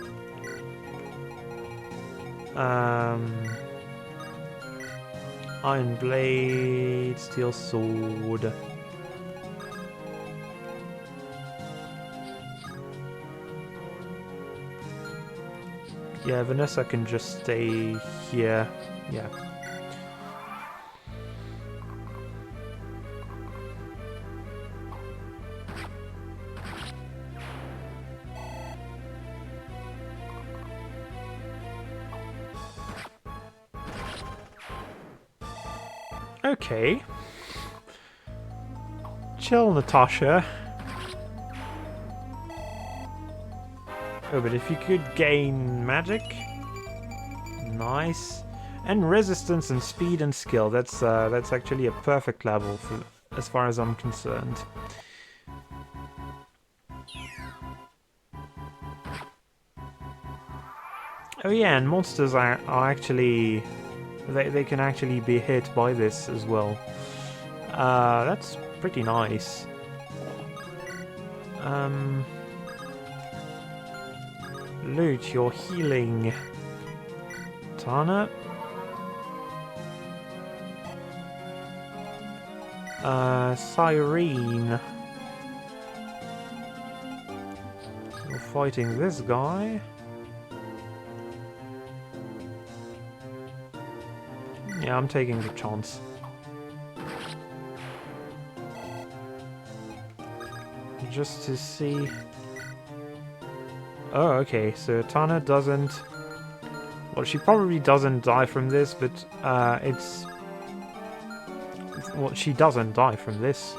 Iron Blade, Steel Sword. Yeah, Vanessa can just stay here. Yeah. Okay. Chill, Natasha. Oh, but if you could gain magic, nice, and resistance and speed and skill, that's actually a perfect level for, as far as I'm concerned. Oh yeah, and monsters are actually they can actually be hit by this as well. That's pretty nice. Loot, you're healing. Tana. Cyrene. You're fighting this guy. Yeah, I'm taking the chance. Just to see... Oh, okay, so Tana doesn't... Well, she probably doesn't die from this, but it's... Well, she doesn't die from this.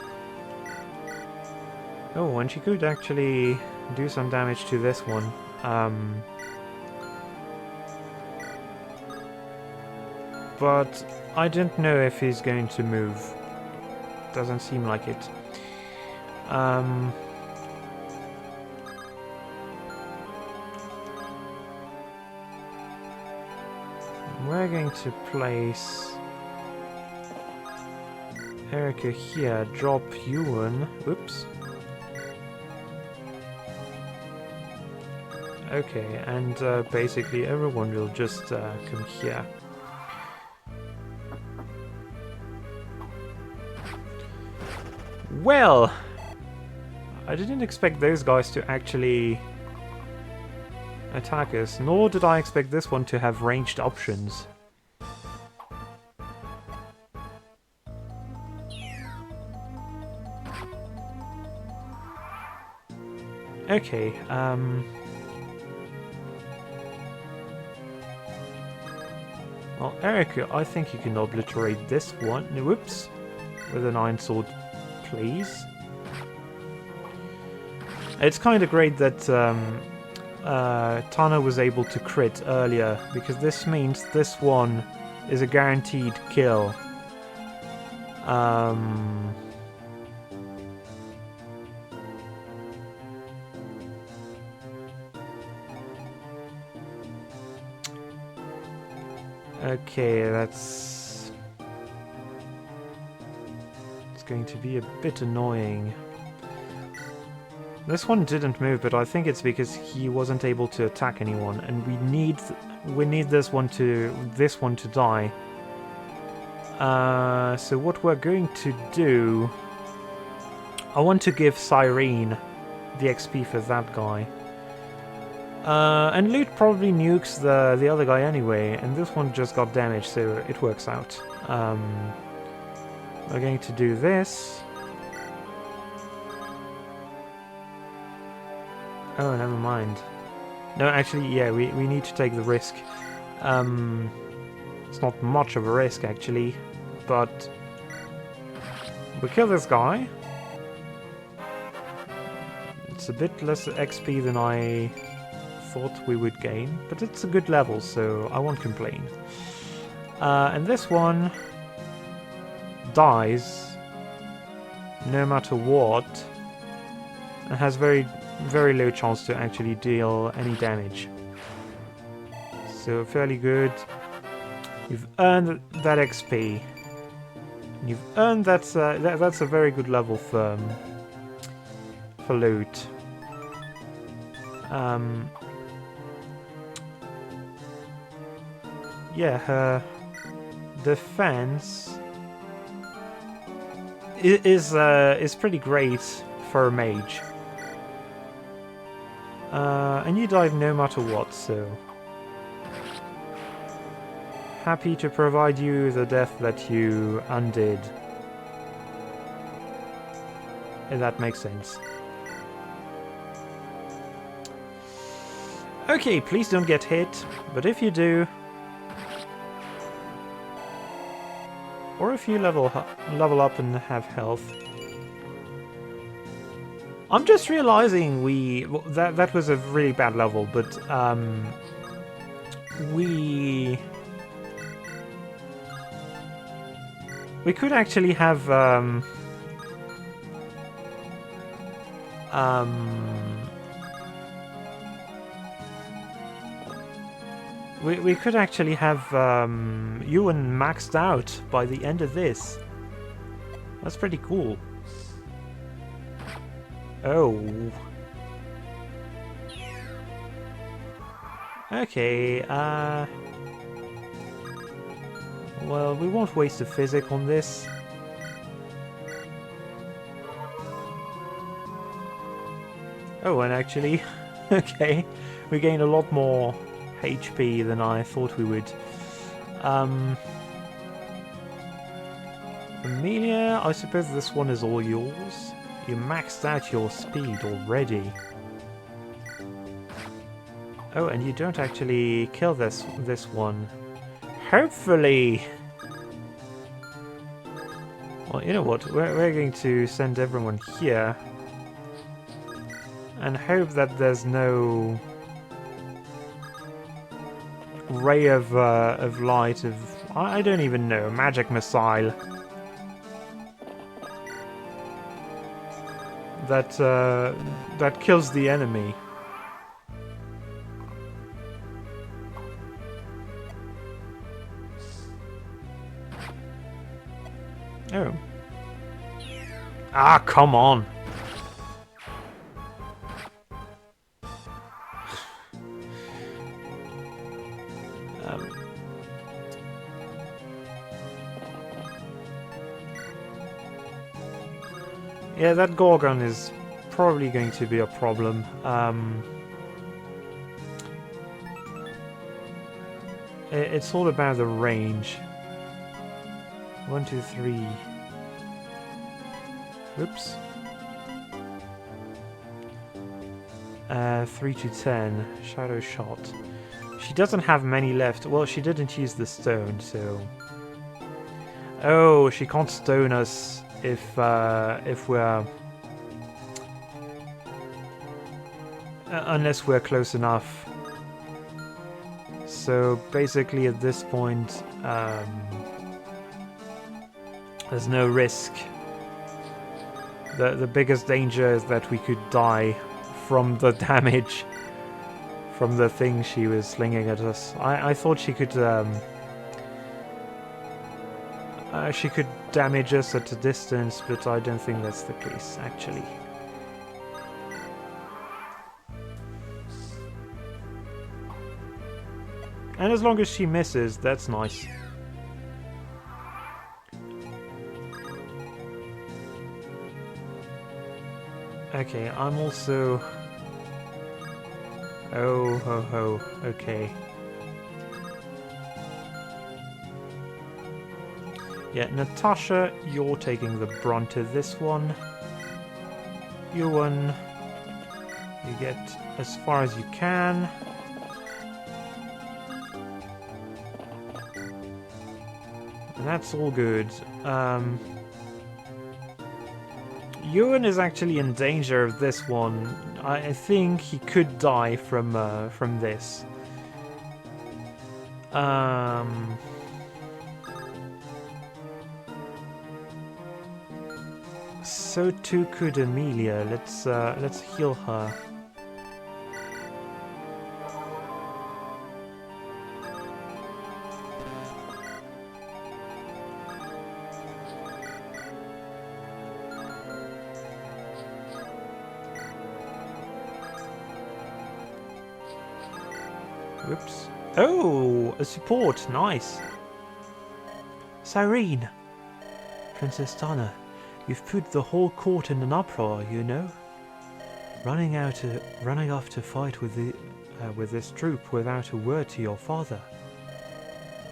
Oh, and she could actually do some damage to this one. But I don't know if he's going to move. Doesn't seem like it. We're going to place Erica here, drop Ewan. Oops. Okay, and basically everyone will just come here. Well, I didn't expect those guys to actually attack us, nor did I expect this one to have ranged options. Okay, well, Eric, I think you can obliterate this one. Whoops. With an iron sword, please. It's kind of great that Tana was able to crit earlier, because this means this one is a guaranteed kill. Okay, it's going to be a bit annoying. This one didn't move, but I think it's because he wasn't able to attack anyone, and we need this one to die. So what we're going to do, I want to give Cyrene the XP for that guy. And Loot probably nukes the other guy anyway, and this one just got damaged, so it works out. We're going to do this. Oh, never mind. No, actually, yeah, we need to take the risk. It's not much of a risk, actually, but we kill this guy. It's a bit less XP than I thought we would gain, but it's a good level, so I won't complain. And this one dies no matter what, and has very low chance to actually deal any damage. So fairly good. You've earned that XP. You've earned that's a very good level for Loot. Yeah, her defense is pretty great for a mage. And you died no matter what, so happy to provide you the death that you undid. If that makes sense. Okay, please don't get hit, but if you do, or if you level up and have health. I'm just realizing that was a really bad level, but we could actually have we could actually have Ewan maxed out by the end of this. That's pretty cool. Oh. Okay, well, we won't waste a physic on this. Oh, and actually, okay, we gained a lot more HP than I thought we would. Amelia, I suppose this one is all yours. You maxed out your speed already. Oh, and you don't actually kill this one. Hopefully! Well, you know what? We're going to send everyone here. And hope that there's no ray of light of... I don't even know. Magic missile. That kills the enemy. Oh. Ah, come on. Yeah, that Gorgon is probably going to be a problem. It's all about the range. 1, 2, 3. Oops. 3 to 10. Shadow shot. She doesn't have many left. Well, she didn't use the stone, so... Oh, she can't stone us if we're... unless we're close enough. So basically at this point, there's no risk. The biggest danger is that we could die from the damage from the thing she was slinging at us. I thought she could damage us at a distance, but I don't think that's the case, actually. And as long as she misses, that's nice. Okay, I'm also... Oh, ho, ho, okay. Yeah, Natasha, you're taking the brunt of this one. Ewan, you get as far as you can. And that's all good. Ewan is actually in danger of this one. I think he could die from this. So too could Amelia. Let's heal her. Whoops. Oh, a support. Nice. Cyrene. Princess Dana, you've put the whole court in an uproar, you know. Running off to fight with this troop without a word to your father.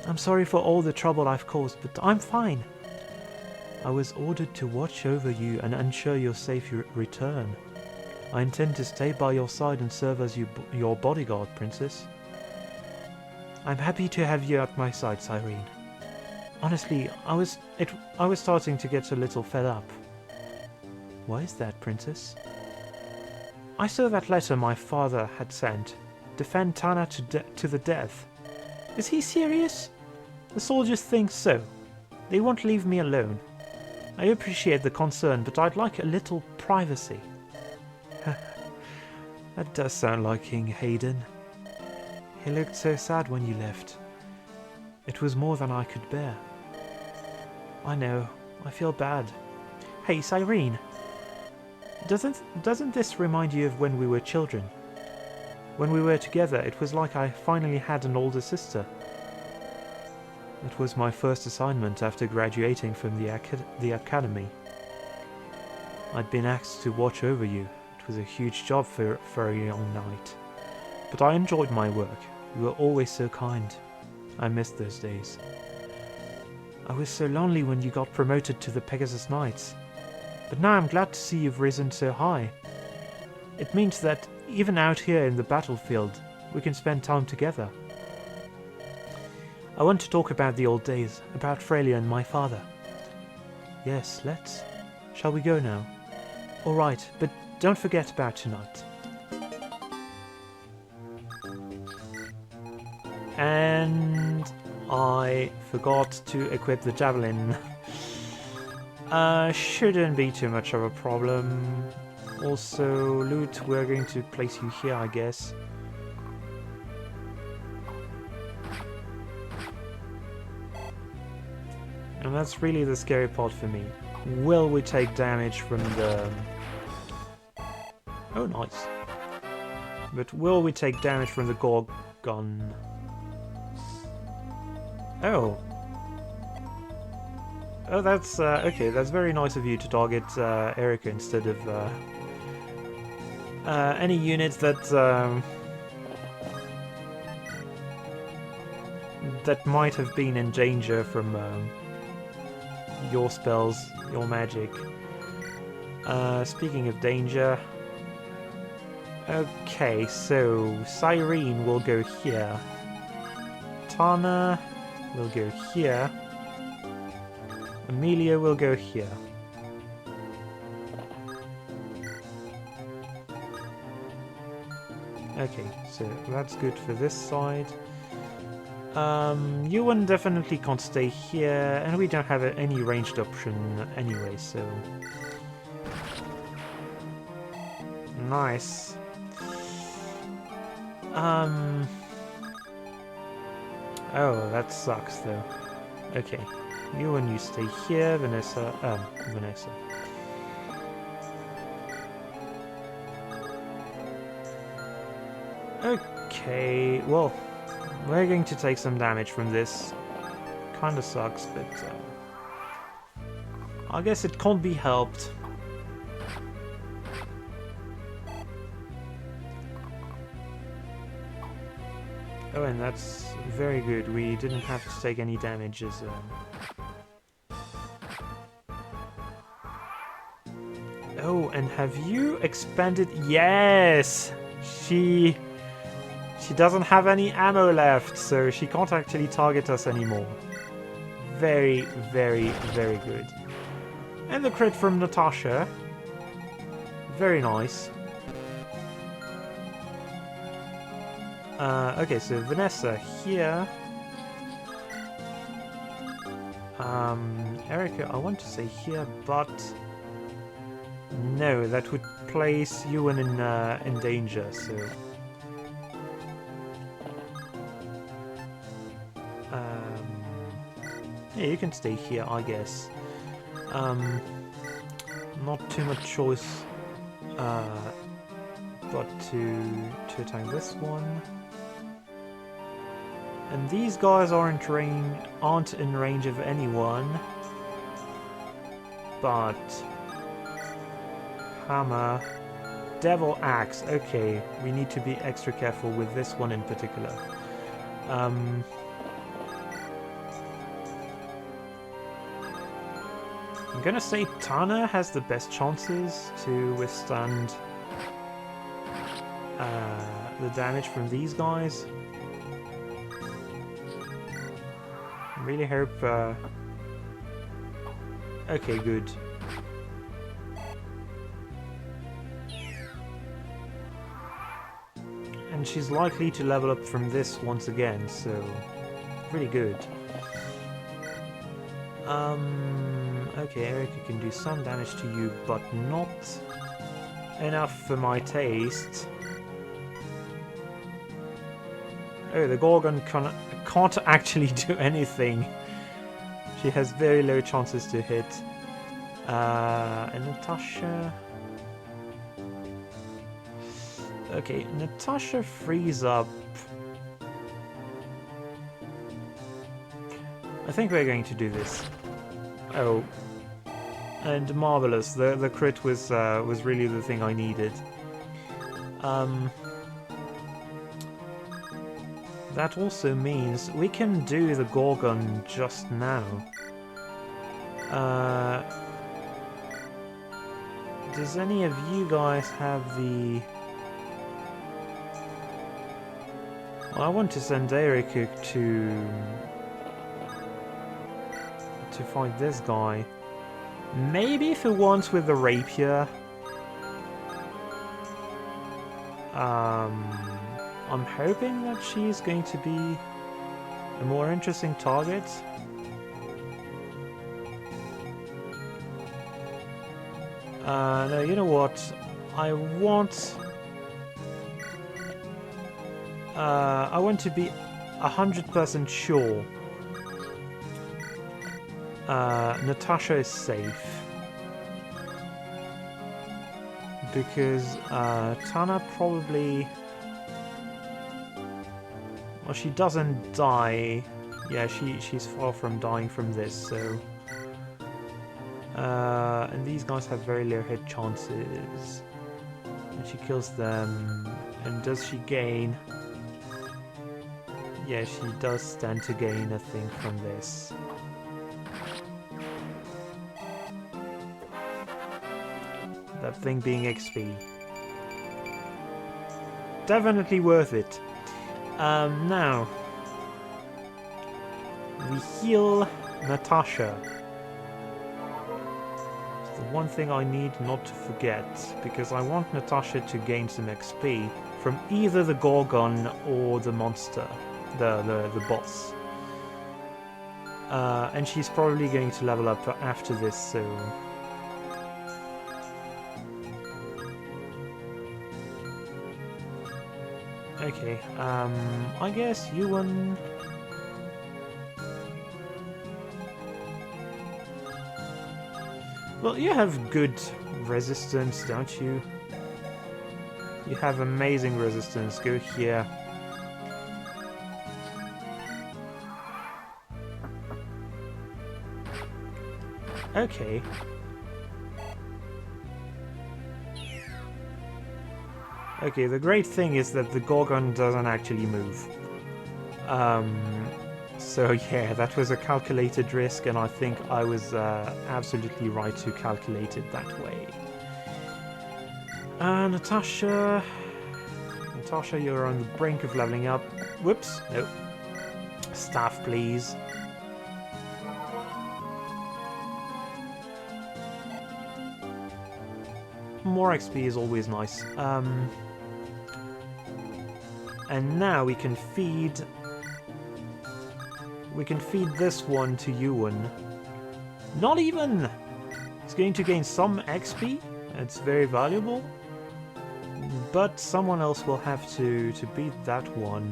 I'm sorry for all the trouble I've caused, but I'm fine. I was ordered to watch over you and ensure your safe return. I intend to stay by your side and serve as your bodyguard, Princess. I'm happy to have you at my side, Cyrene. Honestly, I was starting to get a little fed up. Why is that, Princess? I saw that letter my father had sent. Defend Tana to the death. Is he serious? The soldiers think so. They won't leave me alone. I appreciate the concern, but I'd like a little privacy. That does sound like King Hayden. He looked so sad when you left. It was more than I could bear. I know. I feel bad. Hey, Cyrene. Doesn't this remind you of when we were children? When we were together, it was like I finally had an older sister. That was my first assignment after graduating from the academy. I'd been asked to watch over you. It was a huge job for a young knight. But I enjoyed my work. You were always so kind. I missed those days. I was so lonely when you got promoted to the Pegasus Knights. But now I'm glad to see you've risen so high. It means that even out here in the battlefield, we can spend time together. I want to talk about the old days, about Freya and my father. Yes, let's. Shall we go now? All right, but don't forget about tonight. And I forgot to equip the javelin. Shouldn't be too much of a problem. Also, loot, we're going to place you here, I guess. And that's really the scary part for me. Will we take damage from the... Oh, nice. But will we take damage from the Gorgon? Oh. Oh, that's okay. That's very nice of you to target Erica instead of any units that that might have been in danger from your spells, your magic. Speaking of danger, okay, so Cyrene will go here. Tana will go here. Amelia will go here. Okay, so that's good for this side. Ewan definitely can't stay here, and we don't have any ranged option anyway, so... Nice. Oh, that sucks, though. Okay. Ewan, you stay here, Vanessa... Vanessa. Okay, well... We're going to take some damage from this. Kinda sucks, but... I guess it can't be helped. Oh, and that's very good. We didn't have to take any damages. Oh, and have you expanded? Yes! She doesn't have any ammo left, so she can't actually target us anymore. Very, very, very good. And the crit from Natasha. Very nice. Okay, so Vanessa here. Erica, I want to say here, but no, that would place Ewan in danger. So, yeah, you can stay here, I guess. Not too much choice, but to attack this one. And these guys aren't in range of anyone. But hammer, devil axe. Okay, we need to be extra careful with this one in particular. I'm gonna say Tana has the best chances to withstand the damage from these guys. Really hope... Okay, good. And she's likely to level up from this once again, so... Really good. Okay, Erica can do some damage to you, but not enough for my taste. Oh, the Gorgon can't actually do anything. She has very low chances to hit. And Natasha... Okay, Natasha frees up. I think we're going to do this. Oh. And marvelous. The crit was really the thing I needed. That also means we can do the Gorgon just now. Does any of you guys have the... Well, I want to send Erica to fight this guy. Maybe for once with the rapier. I'm hoping that she's going to be a more interesting target. No, you know what? I want to be 100% sure Natasha is safe. Because Tana probably... Well, she doesn't die. Yeah, she's far from dying from this, so... And these guys have very low hit chances. And she kills them. And does she gain? Yeah, she does stand to gain, I think, from this. That thing being XP. Definitely worth it. Now, we heal Natasha. It's the one thing I need not to forget, because I want Natasha to gain some XP from either the Gorgon or the monster, the boss. And she's probably going to level up after this, so... Okay, I guess Yuan... Well, you have good resistance, don't you? You have amazing resistance. Go here. Okay. Okay, the great thing is that the Gorgon doesn't actually move. So yeah, that was a calculated risk, and I think I was absolutely right to calculate it that way. Natasha, you're on the brink of leveling up. Whoops, nope. Staff, please. More XP is always nice. And now we can feed this one to Yuan. Not even! It's going to gain some XP. It's very valuable. But someone else will have to beat that one.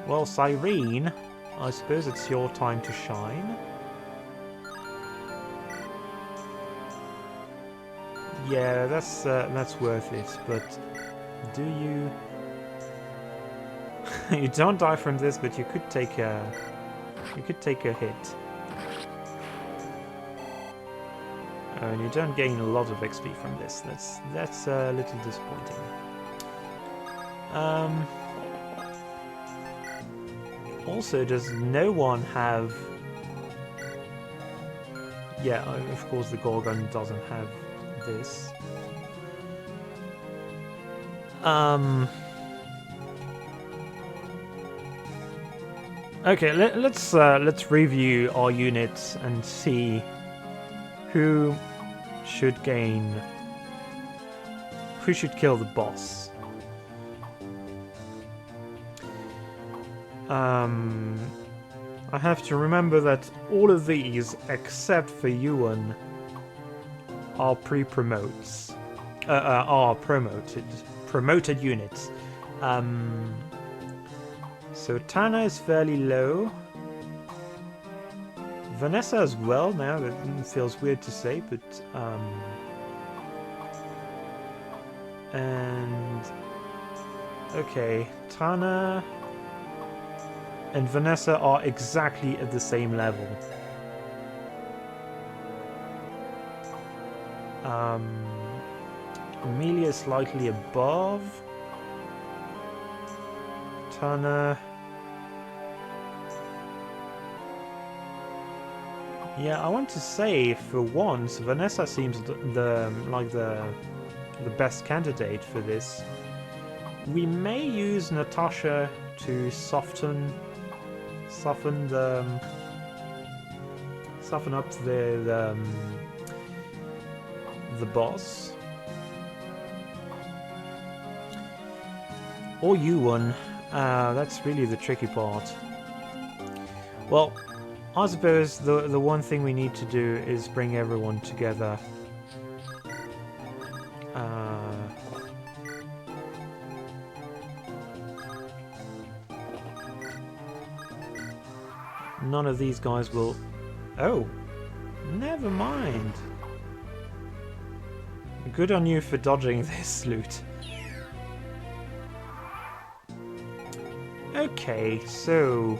Well, Cyrene, I suppose it's your time to shine. Yeah, that's worth it, but do you... You don't die from this, but you could take a hit. And you don't gain a lot of XP from this. That's a little disappointing. Also, does no one have... Yeah, of course the Gorgon doesn't have this. Okay, let's review our units and see who should kill the boss. I have to remember that all of these, except for Yuan, are pre-promotes. Are promoted units. So Tana is fairly low. Vanessa as well now, that feels weird to say, but and okay, Tana and Vanessa are exactly at the same level. Amelia is slightly above. Tana. Yeah, I want to say for once, Vanessa seems the best candidate for this. We may use Natasha to soften up the boss. Or Yuan. That's really the tricky part. Well, I suppose the one thing we need to do is bring everyone together. None of these guys will... Oh! Never mind! Good on you for dodging this loot. Okay, so...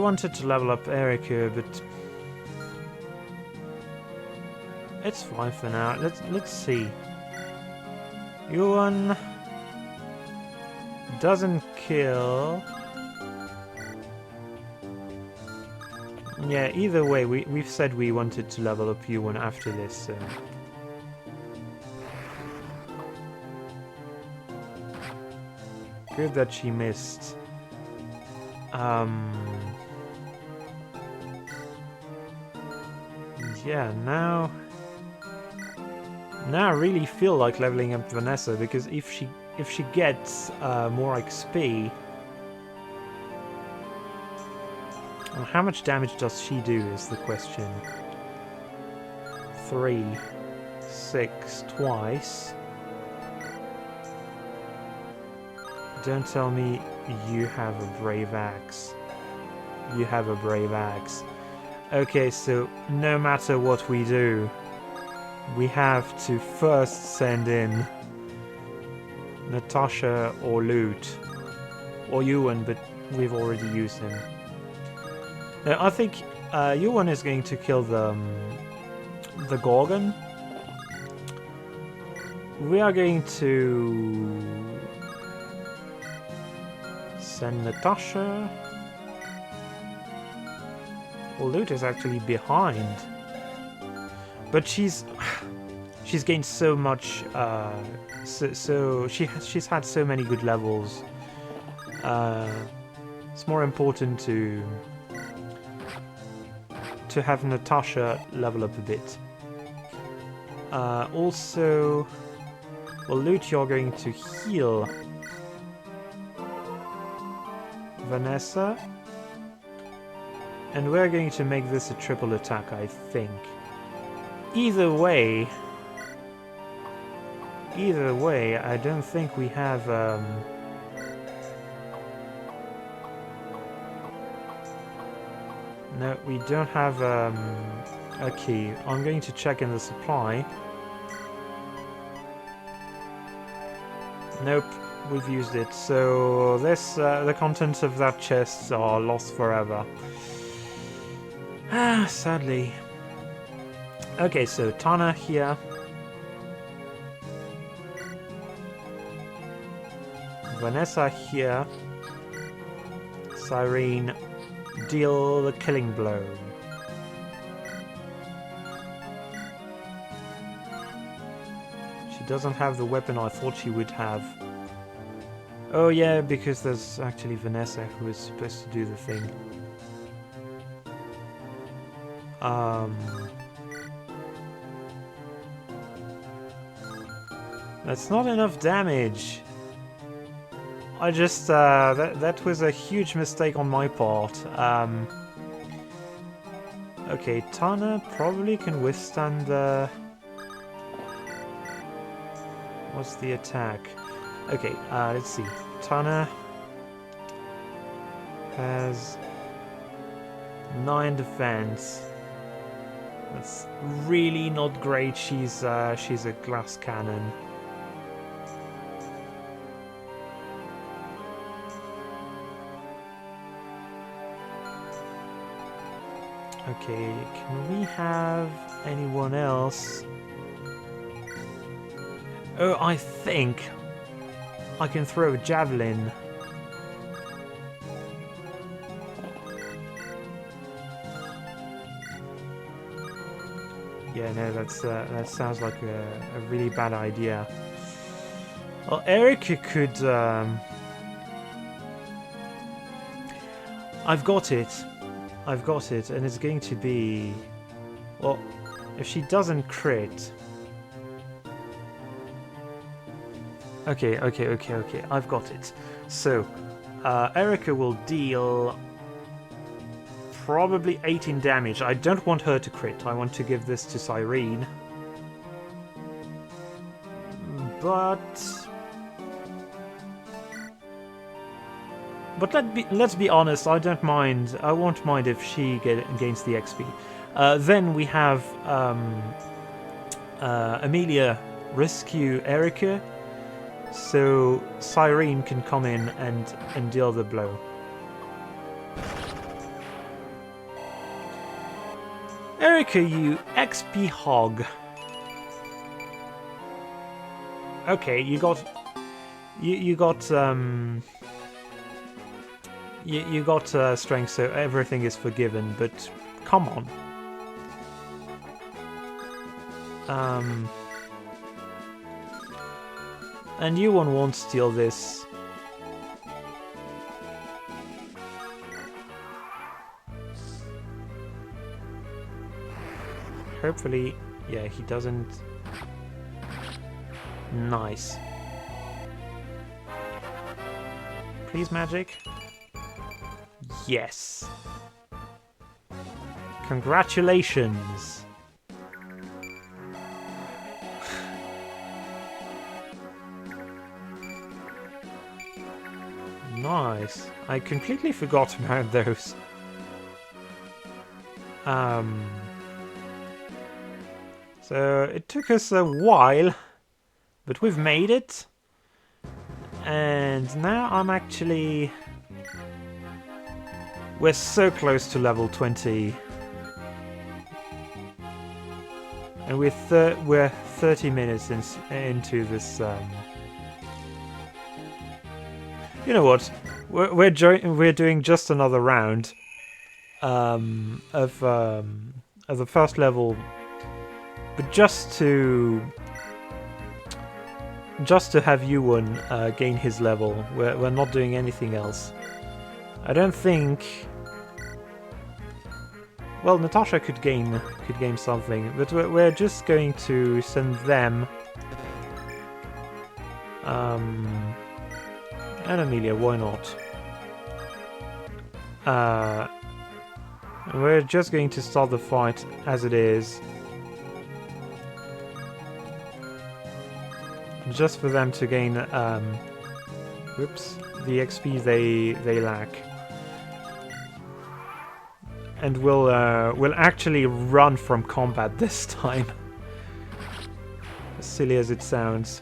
wanted to level up Erica, but it's fine for now. Let's see. Yuan doesn't kill. Yeah, either way, we've said we wanted to level up Yuan after this, so... Good that she missed. Yeah, now I really feel like leveling up Vanessa, because if she gets more XP, well, how much damage does she do is the question. 3, 6 twice. Don't tell me you have a brave axe. You have a brave axe. Okay, so no matter what we do, we have to first send in Natasha or Loot. Or Yuan, but we've already used him. Now, I think Yuan is going to kill the Gorgon. We are going to send Natasha. Well, Loot is actually behind, but she's gained so much. So she's had so many good levels. It's more important to have Natasha level up a bit. Also, well, Loot, you're going to heal Vanessa. And we're going to make this a triple attack, I think. Either way, I don't think we have... No, we don't have a key. I'm going to check in the supply. Nope, we've used it. So this, the contents of that chest are lost forever. Ah, sadly. Okay, so Tana here. Vanessa here. Cyrene, deal the killing blow. She doesn't have the weapon I thought she would have. Oh yeah, because there's actually Vanessa who is supposed to do the thing. That's not enough damage. I just, that was a huge mistake on my part. Okay, Tana probably can withstand the... What's the attack? Okay, let's see. Tana has 9 defense. That's really not great. She's a glass cannon. Okay, can we have anyone else? Oh, I think I can throw a javelin. Yeah, no, that sounds like a really bad idea. Well, Erica could... I've got it, and it's going to be... Well, if she doesn't crit... Okay, I've got it. So, Erica will deal... probably 18 damage. I don't want her to crit. I want to give this to Cyrene. But let's be honest. I don't mind. I won't mind if she gains the XP. Then we have Amelia rescue Erica, so Cyrene can come in and deal the blow. Erica, you XP hog. Okay, you got strength, so everything is forgiven. But come on. And you won't steal this. Hopefully, yeah, he doesn't. Nice. Please, magic. Yes. Congratulations. Nice. I completely forgot about those. So it took us a while, but we've made it. And now I'm actually... We're so close to level 20. And we're 30 minutes into this... You know what? We're doing just another round of the first level, but just to have Yuwon gain his level. We're not doing anything else. I don't think. Well, Natasha could gain something, but we're just going to send them. And Amelia, why not? We're just going to start the fight as it is. Just for them to gain whoops, the XP they lack. And we'll actually run from combat this time. As silly as it sounds.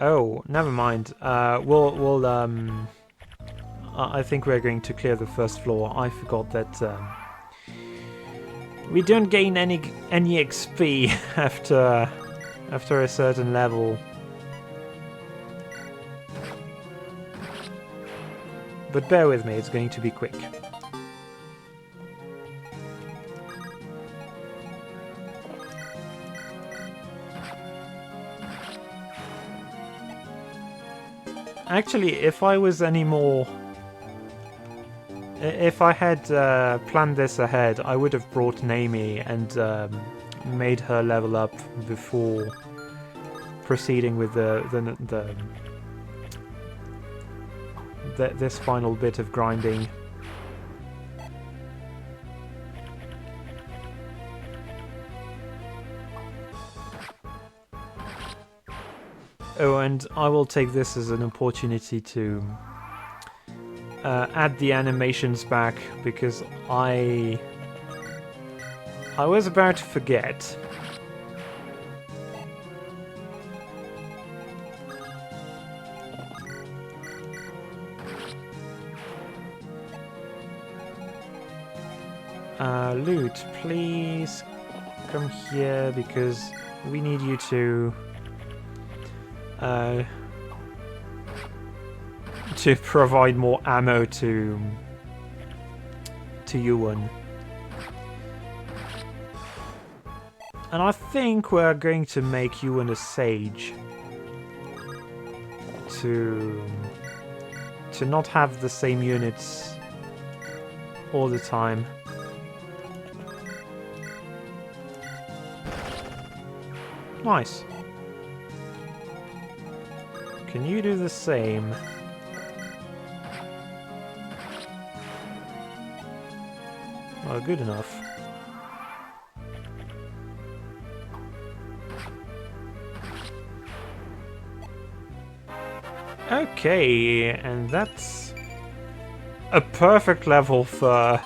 Oh, never mind. I think we're going to clear the first floor. I forgot that we don't gain any XP after a certain level. But bear with me, it's going to be quick. Actually, if I was any more... If I had planned this ahead, I would have brought Naomi and made her level up before proceeding with this final bit of grinding. Oh, and I will take this as an opportunity to add the animations back, because I was about to forget. Loot, please come here, because we need you to provide more ammo to Yuwon. And I think we're going to make Yuwon a sage to not have the same units all the time. Nice. Can you do the same? Oh, good enough. Okay, and that's a perfect level for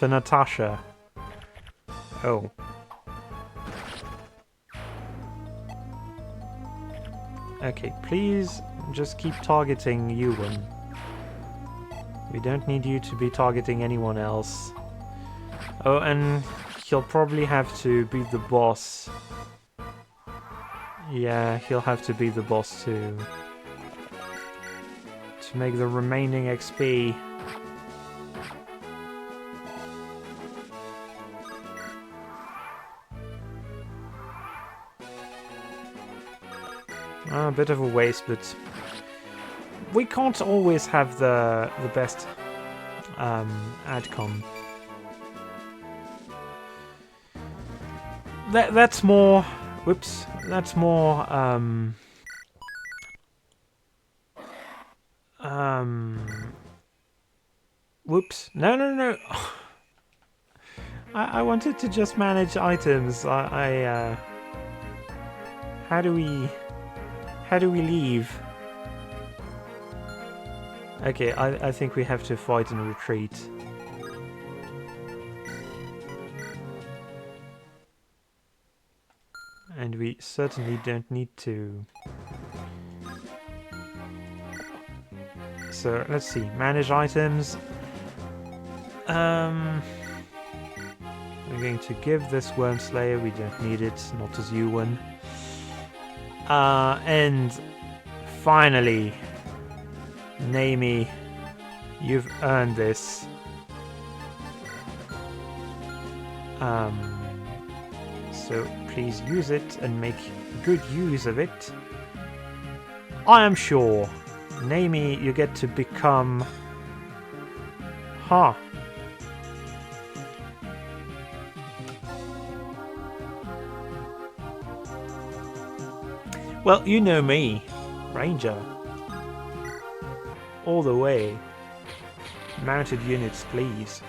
Natasha. Oh. Okay, please just keep targeting Yuwon. We don't need you to be targeting anyone else. Oh, and he'll probably have to beat the boss. Yeah, he'll have to beat the boss too. To make the remaining XP. A bit of a waste, but we can't always have the best adcom. That's more. Whoops. That's more. Whoops. No. I wanted to just manage items. How do we leave? Okay, I think we have to fight and retreat. And we certainly don't need to. So, let's see. Manage items. We're going to give this Worm Slayer. We don't need it. Not as you one. And finally, Naomi, you've earned this. So please use it and make good use of it. I am sure, Naomi, you get to become... Huh. Well, you know me, Ranger. All the way. Mounted units, please.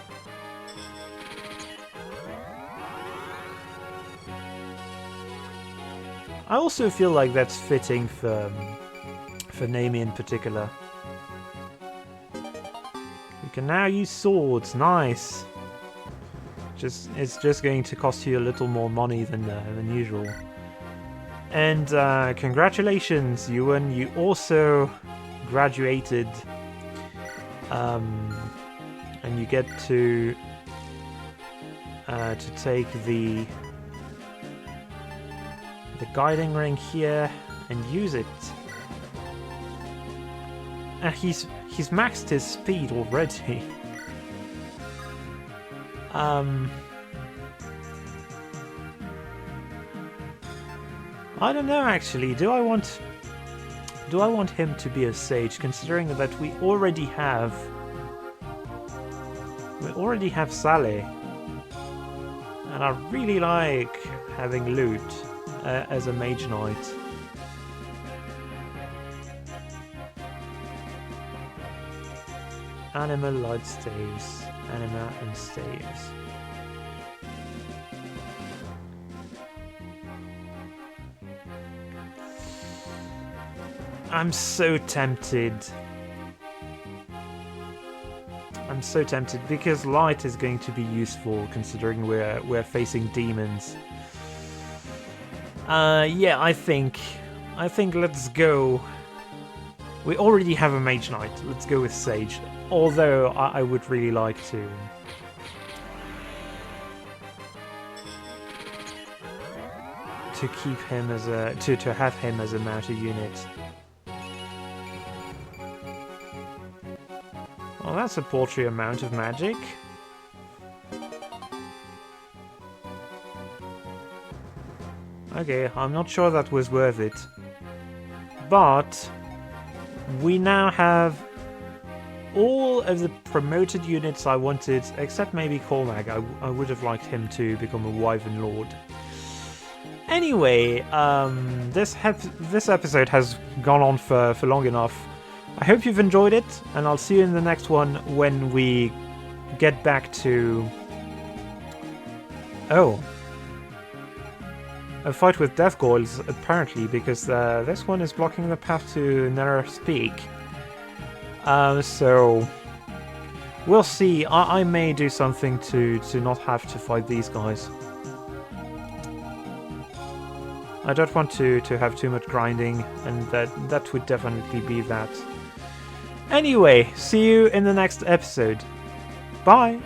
I also feel like that's fitting for Naomi in particular. We can now use swords. Nice. It's just going to cost you a little more money than usual. And congratulations, Ewan. You also graduated, and you get to take the guiding ring here and use it. And he's maxed his speed already. I don't know actually. Do I want him to be a sage, considering that we already have Sally, and I really like having loot as a mage knight. Animal light staves, anima and staves. I'm so tempted. I'm so tempted because light is going to be useful considering we're facing demons. Yeah, I think let's go. We already have a mage knight. Let's go with sage. Although I would really like to keep him as to have him as a mounted unit. Well, that's a paltry amount of magic. Okay, I'm not sure that was worth it. But we now have all of the promoted units I wanted, except maybe Cormac. I would have liked him to become a Wyvern Lord. Anyway, this episode has gone on for long enough. I hope you've enjoyed it, and I'll see you in the next one when we get back to... Oh. A fight with Death Goils, apparently, because this one is blocking the path to Nether's Peak. So... We'll see. I may do something to not have to fight these guys. I don't want to have too much grinding, and that would definitely be that. Anyway, see you in the next episode. Bye!